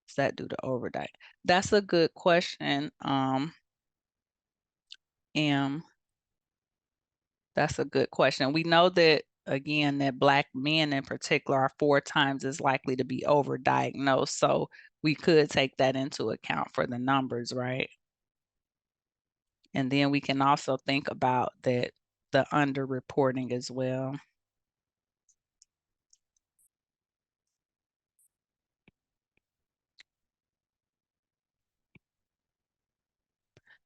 Does that do the overnight? That's a good question. And that's a good question. We know that again that Black men in particular are 4 times as likely to be overdiagnosed. So we could take that into account for the numbers, right? And then we can also think about that the underreporting as well.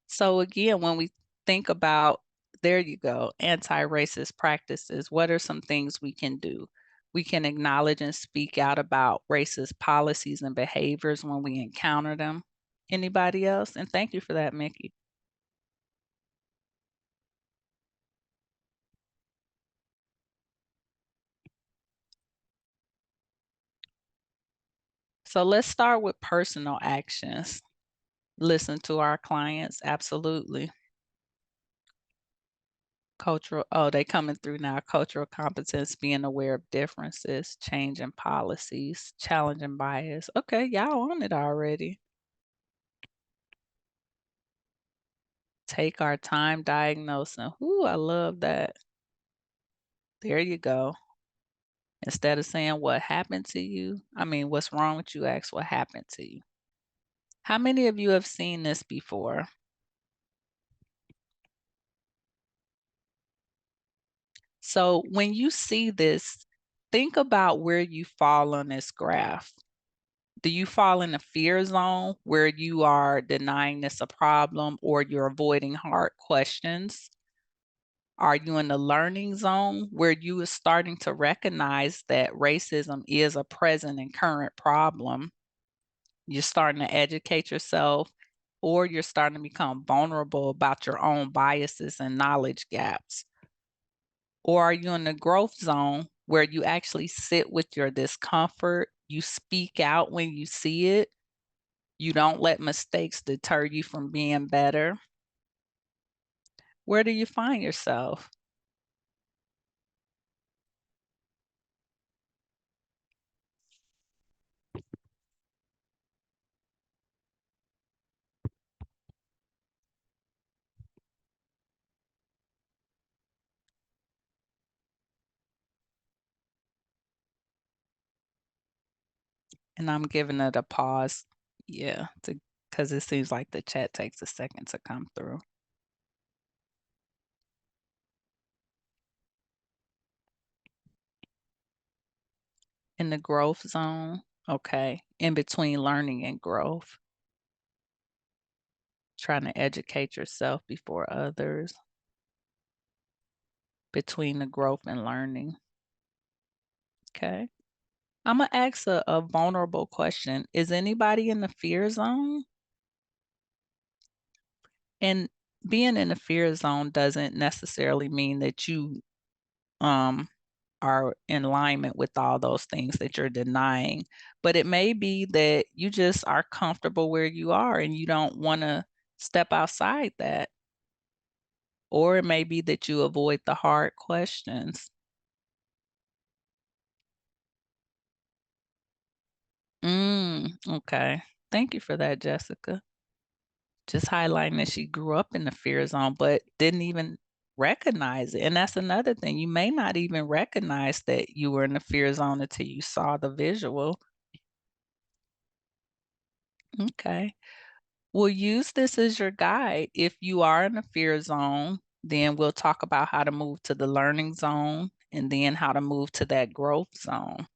So again, when we think about, there you go, anti-racist practices, what are some things we can do? We can acknowledge and speak out about racist policies and behaviors when we encounter them. Anybody else? And thank you for that, Mickey. So let's start with personal actions. Listen to our clients, absolutely. Cultural, oh, they coming through now. Cultural competence, being aware of differences, changing policies, challenging bias. Okay, y'all on it already. Take our time diagnosing. Ooh, I love that. There you go. Instead of saying what happened to you, what's wrong with you, ask what happened to you. How many of you have seen this before? So when you see this, think about where you fall on this graph. Do you fall in the fear zone where you are denying this a problem or you're avoiding hard questions? Are you in the learning zone where you are starting to recognize that racism is a present and current problem? You're starting to educate yourself, or you're starting to become vulnerable about your own biases and knowledge gaps? Or are you in the growth zone where you actually sit with your discomfort, you speak out when you see it, you don't let mistakes deter you from being better? Where do you find yourself? And I'm giving it a pause. Yeah, because it seems like the chat takes a second to come through. In the growth zone, okay, in between learning and growth, trying to educate yourself before others, between the growth and learning. Okay. I'm gonna ask a vulnerable question. Is anybody in the fear zone? And being in the fear zone doesn't necessarily mean that you um are in alignment with all those things that you're denying. But it may be that you just are comfortable where you are and you don't want to step outside that. Or it may be that you avoid the hard questions. Okay. Thank you for that, Jessica. Just highlighting that she grew up in the fear zone, but didn't even recognize it. And that's another thing. You may not even recognize that you were in the fear zone until you saw the visual. Okay. We'll use this as your guide. If you are in a fear zone, then we'll talk about how to move to the learning zone and then how to move to that growth zone.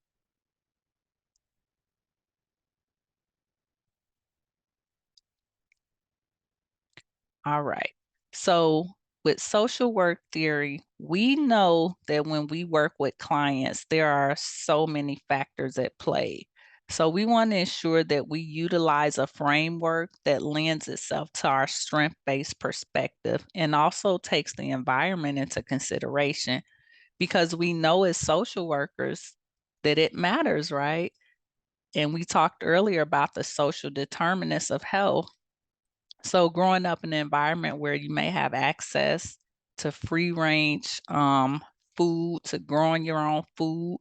All right. So, with social work theory, we know that when we work with clients, there are so many factors at play. So, we want to ensure that we utilize a framework that lends itself to our strength based perspective and also takes the environment into consideration because we know as social workers that it matters, right? And we talked earlier about the social determinants of health. So, growing up in an environment where you may have access to free range food, to growing your own food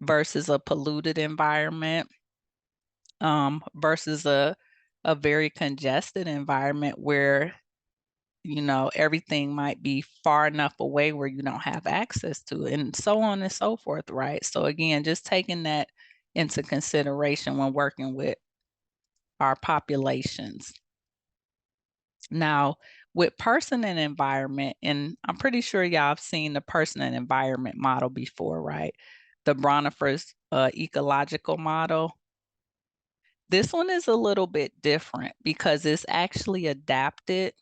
versus a polluted environment, versus a very congested environment where everything might be far enough away where you don't have access to it, and so on and so forth, right? So, again, just taking that into consideration when working with our populations. Now, with person and environment, and I'm pretty sure y'all have seen the person and environment model before, right? The Bronifer's ecological model. This one is a little bit different because it's actually adapted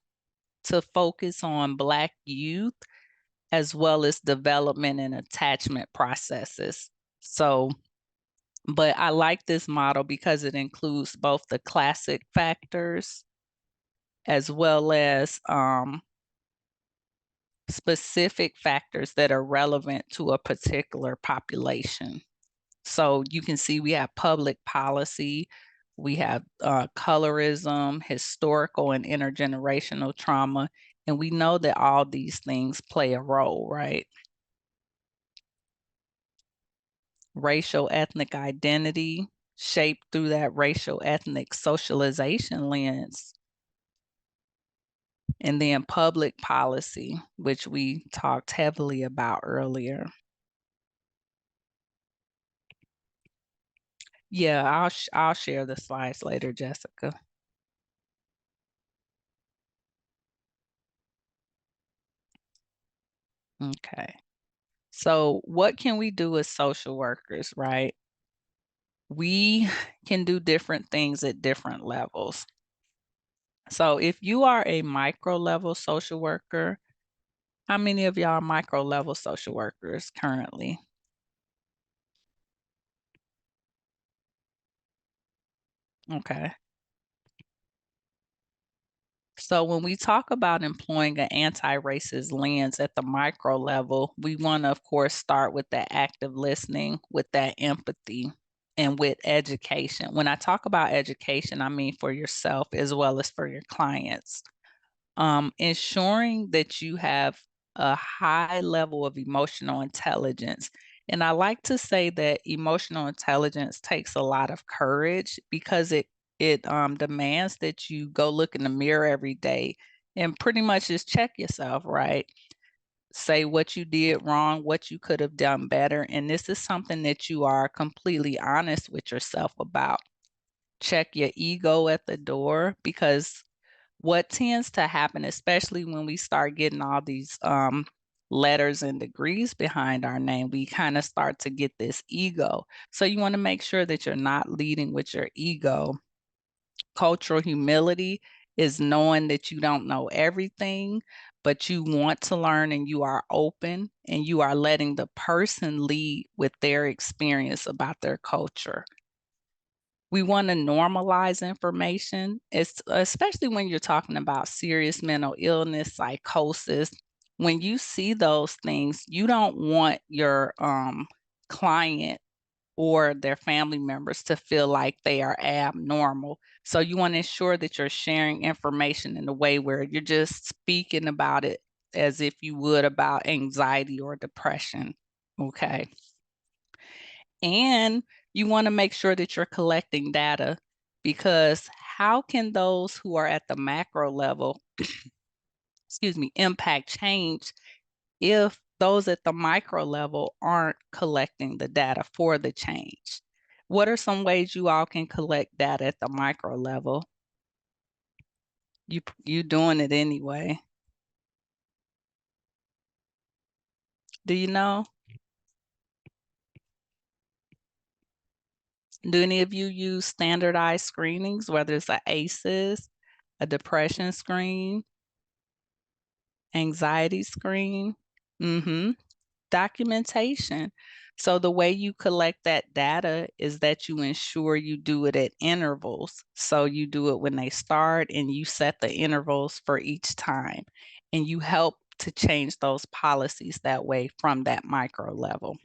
to focus on Black youth as well as development and attachment processes. So, but I like this model because it includes both the classic factors as well as specific factors that are relevant to a particular population. So you can see we have public policy, we have colorism, historical and intergenerational trauma, and we know that all these things play a role, right? Racial ethnic identity shaped through that racial ethnic socialization lens. and then public policy, which we talked heavily about earlier. Yeah, I'll share the slides later, Jessica. Okay. So what can we do as social workers, right? We can do different things at different levels. So if you are a micro level social worker, how many of y'all are micro level social workers currently? Okay. So when we talk about employing an anti-racist lens at the micro level, we want to, of course, start with that active listening, with that empathy, and with education. When I talk about education, I mean for yourself as well as for your clients. Ensuring that you have a high level of emotional intelligence. And I like to say that emotional intelligence takes a lot of courage because it demands that you go look in the mirror every day and pretty much just check yourself, right? Say what you did wrong, what you could have done better. And this is something that you are completely honest with yourself about. Check your ego at the door, because what tends to happen, especially when we start getting all these letters and degrees behind our name, we kind of start to get this ego. So you want to make sure that you're not leading with your ego. Cultural humility is knowing that you don't know everything, but you want to learn and you are open and you are letting the person lead with their experience about their culture. We want to normalize information, especially when you're talking about serious mental illness, psychosis. When you see those things, you don't want your client or their family members to feel like they are abnormal. So you want to ensure that you're sharing information in a way where you're just speaking about it as if you would about anxiety or depression. Okay. And you want to make sure that you're collecting data, because how can those who are at the macro level, excuse me, impact change if those at the micro level aren't collecting the data for the change? What are some ways you all can collect data at the micro level? You doing it anyway. Do you know? Do any of you use standardized screenings, whether it's a ACEs, a depression screen, anxiety screen? Mm-hmm. Documentation. So the way you collect that data is that you ensure you do it at intervals. So you do it when they start and you set the intervals for each time. And you help to change those policies that way from that micro level.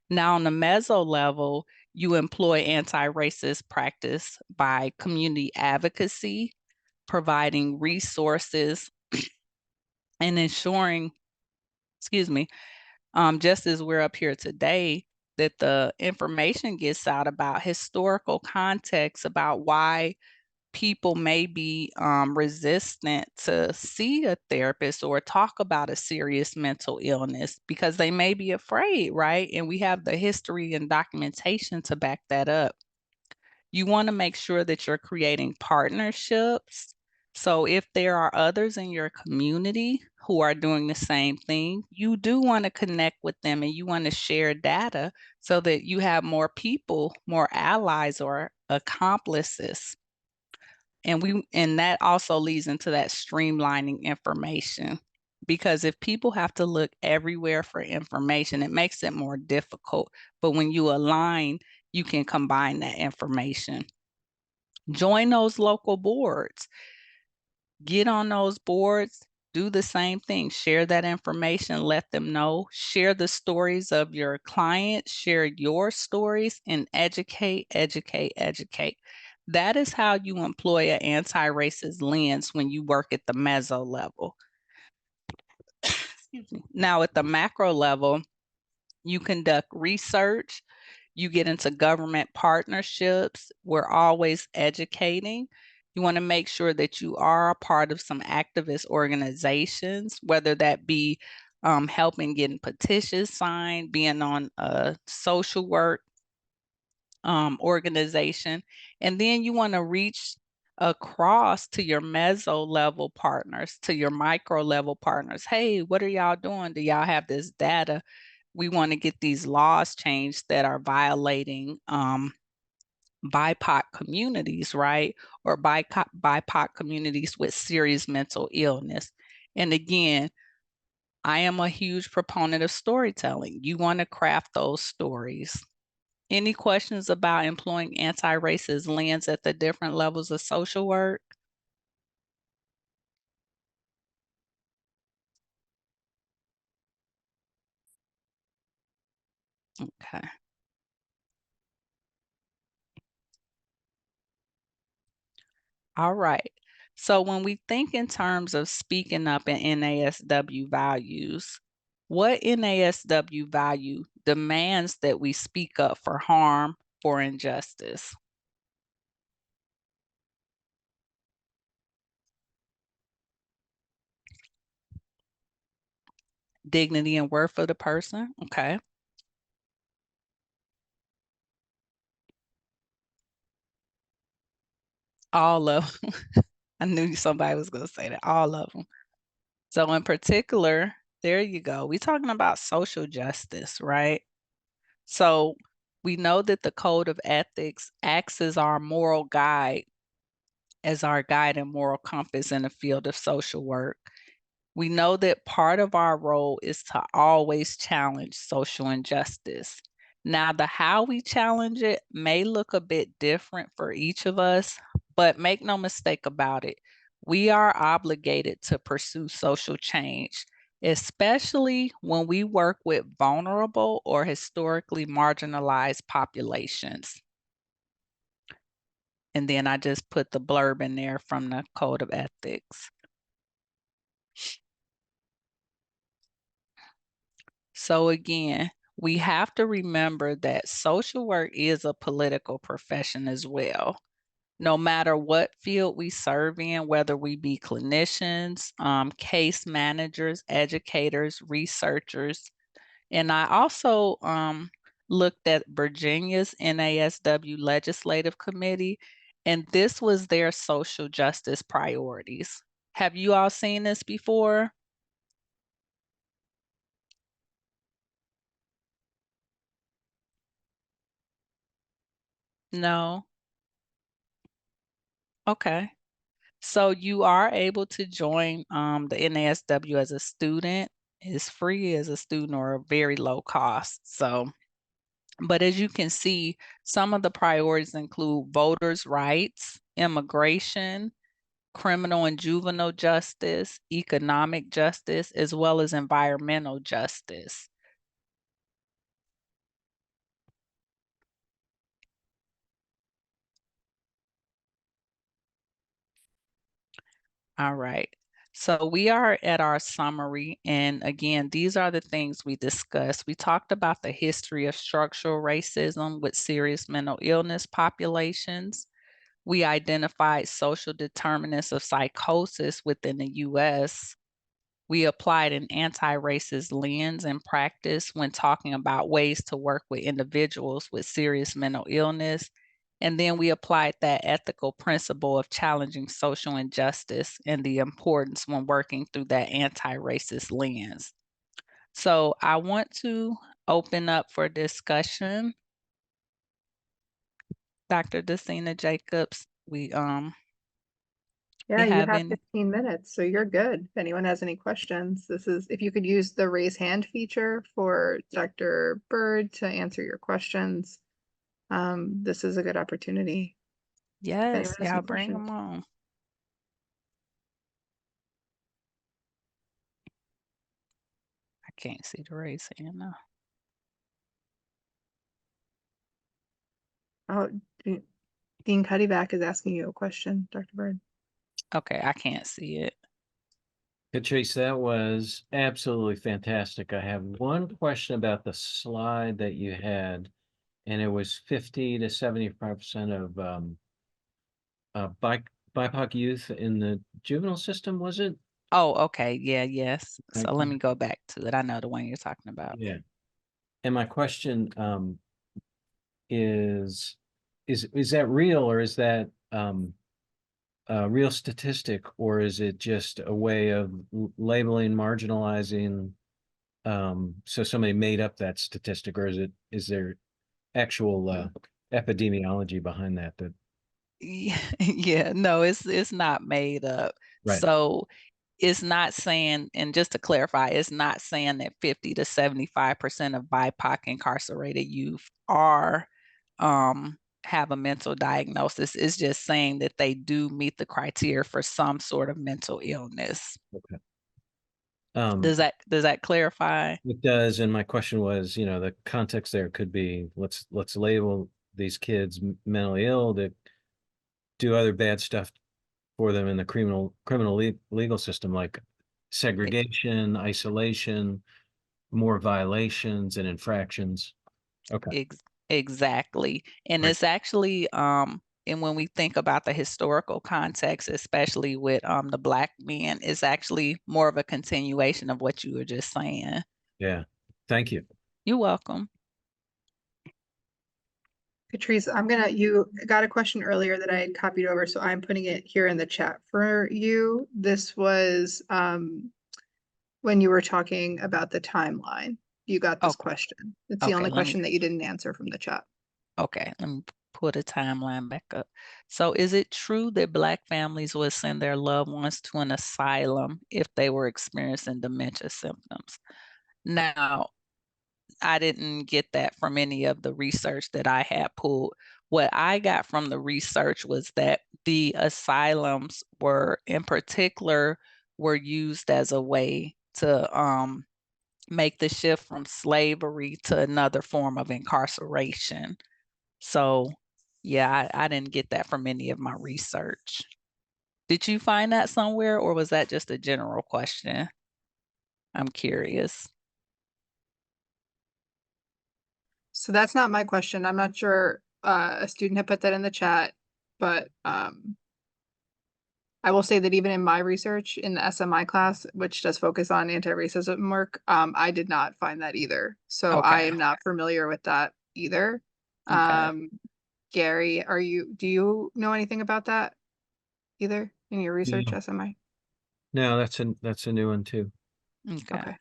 Now on the meso level, you employ anti-racist practice by community advocacy, providing resources, and ensuring, excuse me, just as we're up here today, that the information gets out about historical context about why people may be resistant to see a therapist or talk about a serious mental illness because they may be afraid, right? And we have the history and documentation to back that up. You want to make sure that you're creating partnerships. So if there are others in your community who are doing the same thing, you do want to connect with them and you want to share data so that you have more people, more allies or accomplices. And that also leads into that streamlining information. Because if people have to look everywhere for information, it makes it more difficult. But when you align, you can combine that information. Join those local boards. Get on those boards. Do the same thing. Share that information. Let them know. Share the stories of your clients. Share your stories and educate, educate, educate. That is how you employ an anti-racist lens when you work at the meso level. Excuse me. Now, at the macro level, you conduct research, you get into government partnerships. We're always educating. You want to make sure that you are a part of some activist organizations, whether that be helping getting petitions signed, being on a social work organization. And then you want to reach across to your meso level partners, to your micro level partners. Hey, what are y'all doing? Do y'all have this data? We want to get these laws changed that are violating BIPOC communities, right? Or BIPOC communities with serious mental illness. And again, I am a huge proponent of storytelling. You want to craft those stories. Any questions about employing anti-racist lens at the different levels of social work? Okay. All right. So when we think in terms of speaking up in NASW values, what NASW value demands that we speak up for harm, for injustice? Dignity and worth of the person. Okay. All of them. I knew somebody was going to say that. All of them. So in particular, there you go. We're talking about social justice, right? So we know that the code of ethics acts as our moral guide, as our guide and moral compass in the field of social work. We know that part of our role is to always challenge social injustice. Now, the how we challenge it may look a bit different for each of us, but make no mistake about it, we are obligated to pursue social change, especially when we work with vulnerable or historically marginalized populations. And then I just put the blurb in there from the Code of Ethics. So again, we have to remember that social work is a political profession as well. No matter what field we serve in, whether we be clinicians, case managers, educators, researchers. And I also looked at Virginia's NASW Legislative Committee, and this was their social justice priorities. Have you all seen this before? No? Okay. So you are able to join the NASW as a student. It's free as a student or a very low cost. So, but as you can see, some of the priorities include voters' rights, immigration, criminal and juvenile justice, economic justice, as well as environmental justice. All right. So we are at our summary. And again, these are the things we discussed. We talked about the history of structural racism with serious mental illness populations. We identified social determinants of psychosis within the US. We applied an anti-racist lens in practice when talking about ways to work with individuals with serious mental illness. And then we applied that ethical principle of challenging social injustice and the importance when working through that anti-racist lens. So I want to open up for discussion. Dr. Desina Jacobs, Yeah, we you have have any? 15 minutes, so you're good. If anyone has any questions, this is if you could use the raise hand feature for Dr. Byrd to answer your questions. This is a good opportunity. If anyone Yes, has any y'all bring questions. them on. I can't see the raise hand now. Oh, Dean Cuddyback is asking you a question, Dr. Byrd. Okay, I can't see it. Katrice, that was absolutely fantastic. I have one question about the slide that you had, and it was 50 to 75% of BIPOC youth in the juvenile system, was it? Oh, okay. Yeah, yes. I- So let me go back to it. I know the one you're talking about. Yeah. And my question is that real, or is that a real statistic, or is it just a way of labeling, marginalizing? So somebody made up that statistic, or is there actual epidemiology behind that? Yeah, yeah, no, it's not made up. Right. So it's not saying, and just to clarify, it's not saying that 50 to 75% of BIPOC incarcerated youth are have a mental diagnosis. It's just saying that they do meet the criteria for some sort of mental illness. Okay. Does that clarify? It does, and my question was, the context there could be, let's label these kids mentally ill that do other bad stuff for them in the legal system, like segregation, isolation, more violations and infractions. Okay. Exactly. And Right. it's actually and when we think about the historical context, especially with the Black men, it's actually more of a continuation of what you were just saying. Yeah. Thank you. You're welcome. Katrice, you got a question earlier that I had copied over, so I'm putting it here in the chat for you. This was when you were talking about the timeline. You got this Okay. question. It's the only question that you didn't answer from the chat. Okay, let me put a timeline back up. So is it true that Black families would send their loved ones to an asylum if they were experiencing dementia symptoms? Now, I didn't get that from any of the research that I had pulled. What I got from the research was that the asylums in particular, were used as a way to make the shift from slavery to another form of incarceration. So, yeah, I didn't get that from any of my research. Did you find that somewhere, or was that just a general question? I'm curious. So that's not my question. I'm not sure a student had put that in the chat, but I will say that even in my research in the SMI class, which does focus on anti-racism work, I did not find that either. So I Okay. am not familiar with that either. Okay. Gary, do you know anything about that either in your research, Yeah. SMI? No, that's a new one too. Okay. Okay. Yeah.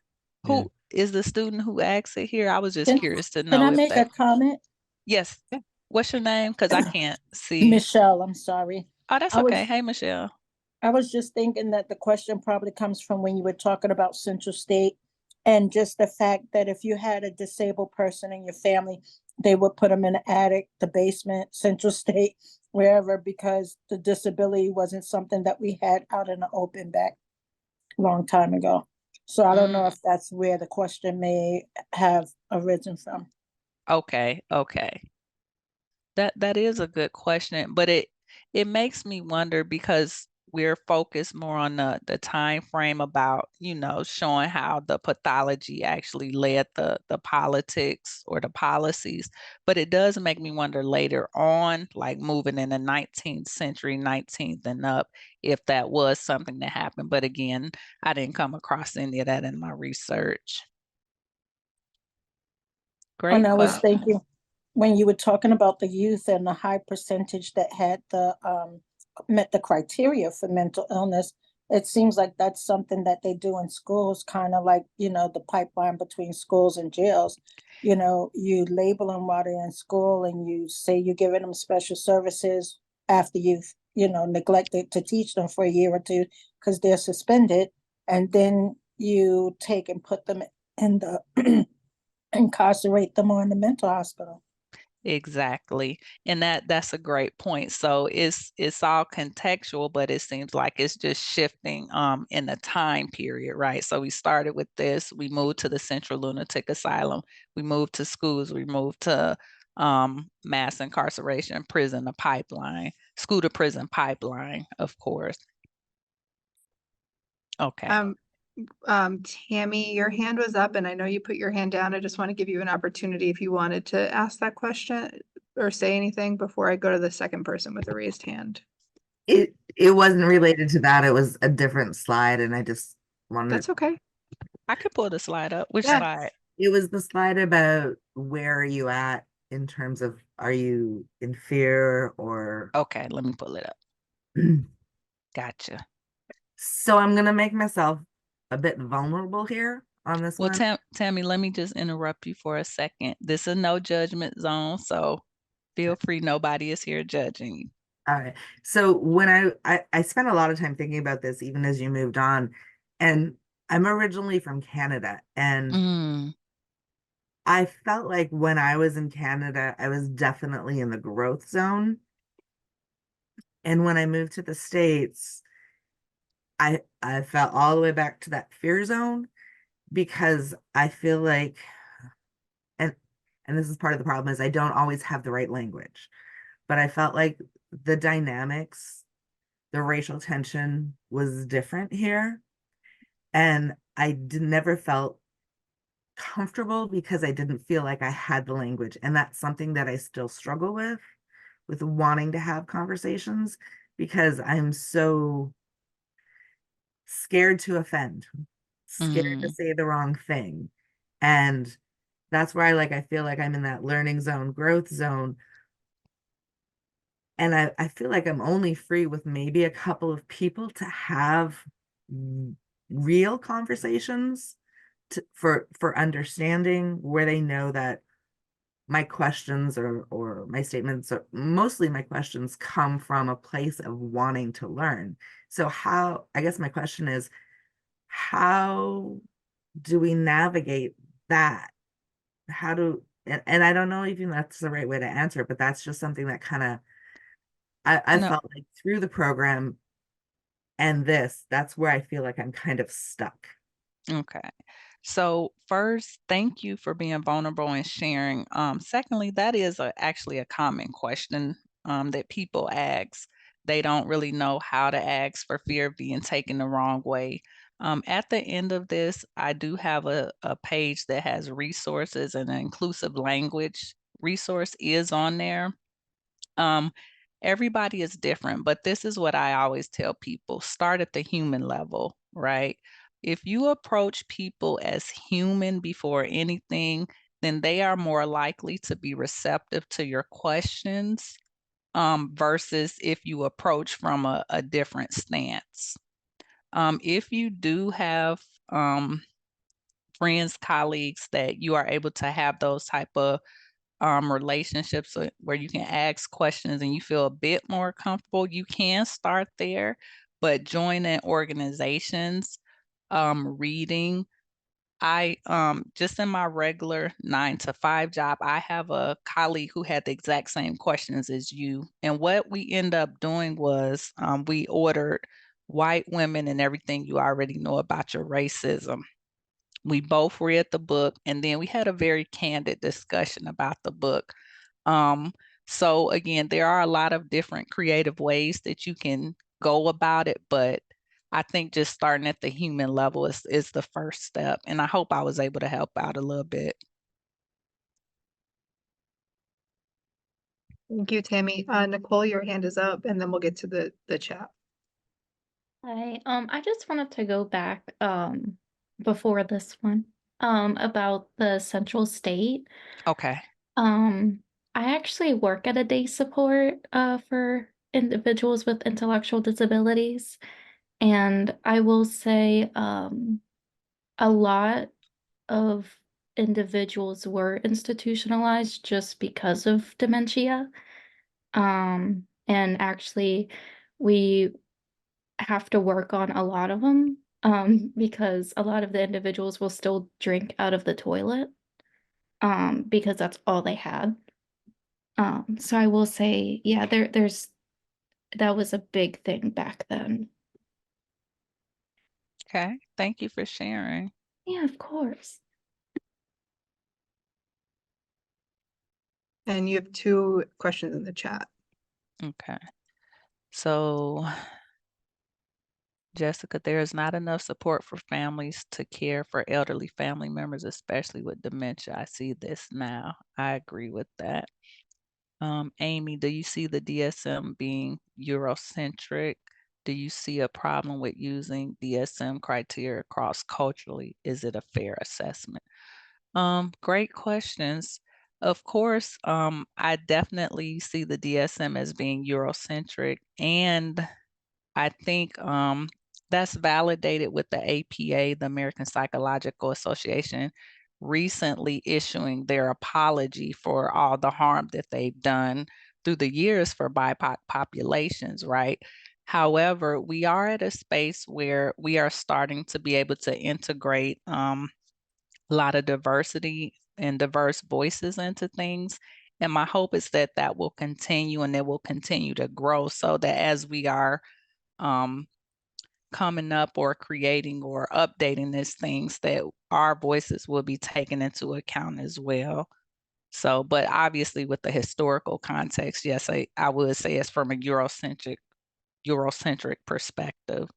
Who is the student who asked it here? I was just Can, curious to can know I if make a that. comment? Yes. Yeah. What's your name? Because I can't see. Michelle, I'm sorry. Oh, that's I okay. was Hey, Michelle. I was just thinking that the question probably comes from when you were talking about Central State and just the fact that if you had a disabled person in your family, they would put them in the attic, the basement, Central State, wherever, because the disability wasn't something that we had out in the open back a long time ago. So I don't know if that's where the question may have arisen from. Okay. Okay. That is a good question, but it makes me wonder because we're focused more on the time frame about, showing how the pathology actually led the politics or the policies. But it does make me wonder later on, like moving in the 19th century, 19th and up, if that was something that happened. But again, I didn't come across any of that in my research. Great And I was question. thinking, when you were talking about the youth and the high percentage that had met the criteria for mental illness, it seems like that's something that they do in schools, kind of like, the pipeline between schools and jails. You label them while they're in school and you say you're giving them special services after you've, neglected to teach them for a year or two because they're suspended. And then you take and put them in the incarcerate them or in the mental hospital. Exactly. And that's a great point. So it's all contextual, but it seems like it's just shifting in the time period, right? So we started with this, we moved to the Central Lunatic Asylum, we moved to schools, we moved to mass incarceration, prison, a pipeline, school to prison pipeline, of course. Okay. Tammy, your hand was up and I know you put your hand down. I just want to give you an opportunity if you wanted to ask that question or say anything before I go to the second person with a raised hand. It wasn't related to that. It was a different slide, and I just wanted. That's okay. I could pull the slide up. Which Yeah. slide? It was the slide about where are you at in terms of, are you in fear or? Okay, let me pull it up. Gotcha. So I'm gonna make myself a bit vulnerable here on this Well, one. Tammy, let me just interrupt you for a second. This is no judgment zone, so feel free. Nobody is here judging you. All right. So when I spent a lot of time thinking about this, even as you moved on, and I'm originally from Canada, and Mm, I felt like when I was in Canada, I was definitely in the growth zone. And when I moved to the States, I felt all the way back to that fear zone because I feel like, and this is part of the problem, is I don't always have the right language, but I felt like the dynamics, the racial tension was different here. And I never felt comfortable because I didn't feel like I had the language. And that's something that I still struggle with wanting to have conversations, because I'm so scared to offend, scared to mm, say the wrong thing. And that's where I feel like I'm in that learning zone, growth zone. And I feel like I'm only free with maybe a couple of people to have real conversations for understanding, where they know that my questions or my statements, or mostly my questions, come from a place of wanting to learn. So I guess my question is, how do we navigate that? And I don't know even that's the right way to answer, but that's just something that kind of, I no, felt like through the program and that's where I feel like I'm kind of stuck. okay. So first, thank you for being vulnerable and sharing. Secondly, that is actually a common question that people ask. They don't really know how to ask for fear of being taken the wrong way. At the end of this, I do have a page that has resources, and an inclusive language resource is on there. Um, Everybody is different, but this is what I always tell people: start at the human level, right? If you approach people as human before anything, then they are more likely to be receptive to your questions, versus if you approach from a different stance. If you do have friends, colleagues that you are able to have those type of relationships where you can ask questions and you feel a bit more comfortable, you can start there. But joining organizations, reading, I just in my regular 9 to 5 job, I have a colleague who had the exact same questions as you. And what we end up doing was we ordered White Women and Everything You Already Know About Your Racism. We both read the book, and then we had a very candid discussion about the book. Um, so again, there are a lot of different creative ways that you can go about it, but I think just starting at the human level is the first step. And I hope I was able to help out a little bit. Thank you, Tammy. Nicole, your hand is up, and then we'll get to the chat. Hi, I just wanted to go back before this one about the Central State. Okay. I actually work at a day support for individuals with intellectual disabilities, and I will say a lot of individuals were institutionalized just because of dementia. And actually we have to work on a lot of them because a lot of the individuals will still drink out of the toilet because that's all they had. So I will say, yeah, that was a big thing back then. Okay. Thank you for sharing. Yeah, of course. And you have 2 questions in the chat. Okay. So Jessica, there is not enough support for families to care for elderly family members, especially with dementia. I see this now. I agree with that. Amy, do you see the DSM being Eurocentric? Do you see a problem with using DSM criteria cross-culturally? Is it a fair assessment? Great questions. Of course, I definitely see the DSM as being Eurocentric, and I think that's validated with the APA, the American Psychological Association, recently issuing their apology for all the harm that they've done through the years for BIPOC populations, right? However, we are at a space where we are starting to be able to integrate a lot of diversity and diverse voices into things. And my hope is that that will continue and it will continue to grow so that as we are coming up or creating or updating these things, that our voices will be taken into account as well. So, but obviously with the historical context, yes, I would say it's from a Eurocentric perspective.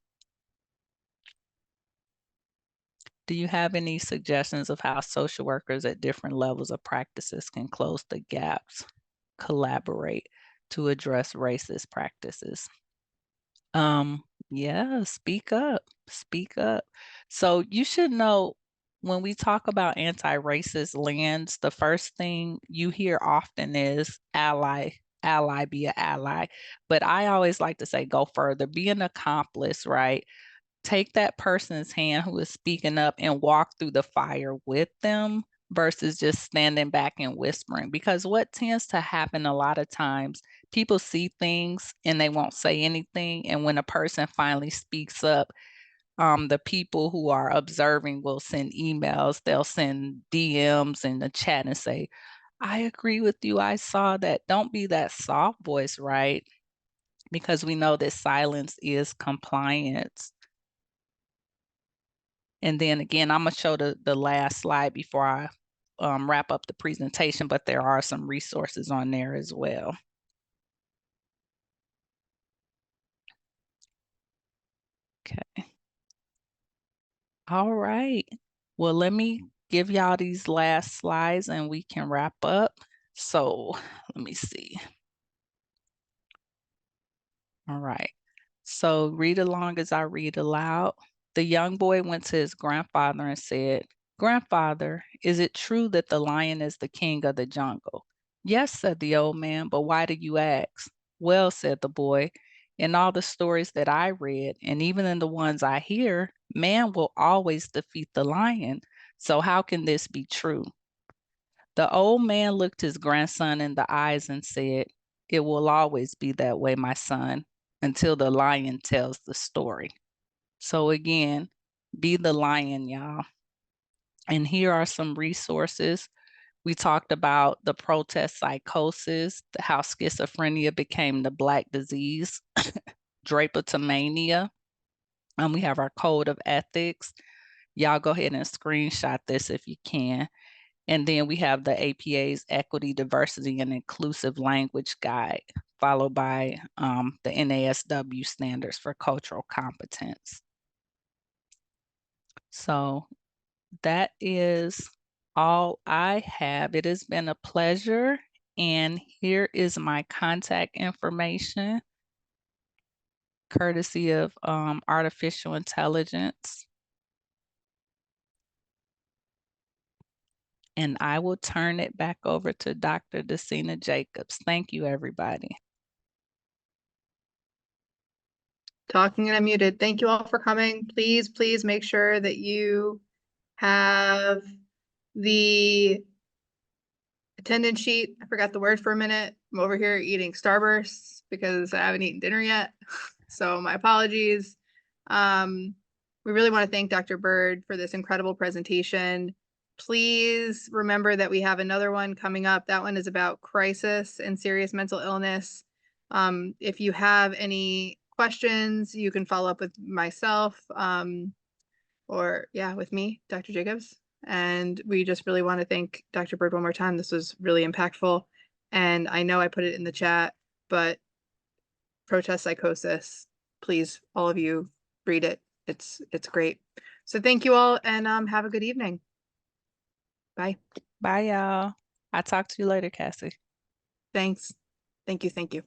Do you have any suggestions of how social workers at different levels of practices can close the gaps, collaborate to address racist practices? Yeah, speak up, speak up. So you should know when we talk about anti-racist lens, the first thing you hear often is ally, ally, be an ally. But I always like to say go further, be an accomplice, right? Take that person's hand who is speaking up and walk through the fire with them versus just standing back and whispering. Because what tends to happen a lot of times, people see things and they won't say anything. And when a person finally speaks up, the people who are observing will send emails, they'll send DMs in the chat and say, I agree with you. I saw that. Don't be that soft voice, right? Because we know that silence is compliance. And then again, I'm gonna show the last slide before I wrap up the presentation, but there are some resources on there as well. Okay. All right. Well, let me give y'all these last slides and we can wrap up. So let me see. All right. So read along as I read aloud. The young boy went to his grandfather and said, Grandfather, is it true that the lion is the king of the jungle? Yes, said the old man, but why do you ask? Well, said the boy, in all the stories that I read, and even in the ones I hear, man will always defeat the lion. So how can this be true? The old man looked his grandson in the eyes and said, It will always be that way, my son, until the lion tells the story. So again, be the lion, y'all. And here are some resources. We talked about the protest psychosis, how schizophrenia became the Black disease, drapetomania. We have our code of ethics. Y'all go ahead and screenshot this if you can. And then we have the APA's Equity, Diversity, and Inclusive Language Guide, followed by the NASW standards for cultural competence. So that is all I have. It has been a pleasure. And here is my contact information, courtesy of artificial intelligence. And I will turn it back over to Dr. Desina Jacobs. Thank you, everybody. Talking and unmuted. Thank you all for coming. Please, please make sure that you have the attendance sheet. I forgot the word for a minute. I'm over here eating Starbursts because I haven't eaten dinner yet. So my apologies. We really want to thank Dr. Byrd for this incredible presentation. Please remember that we have another one coming up. That one is about crisis and serious mental illness. If you have any questions, you can follow up with myself or with me, Dr. Jacobs. And we just really want to thank Dr. Byrd one more time. This was really impactful. And I know I put it in the chat, but protest psychosis, please, all of you read it. It's great. So thank you all and have a good evening. Bye. Bye, y'all. I'll talk to you later, Cassie. Thanks. Thank you. Thank you.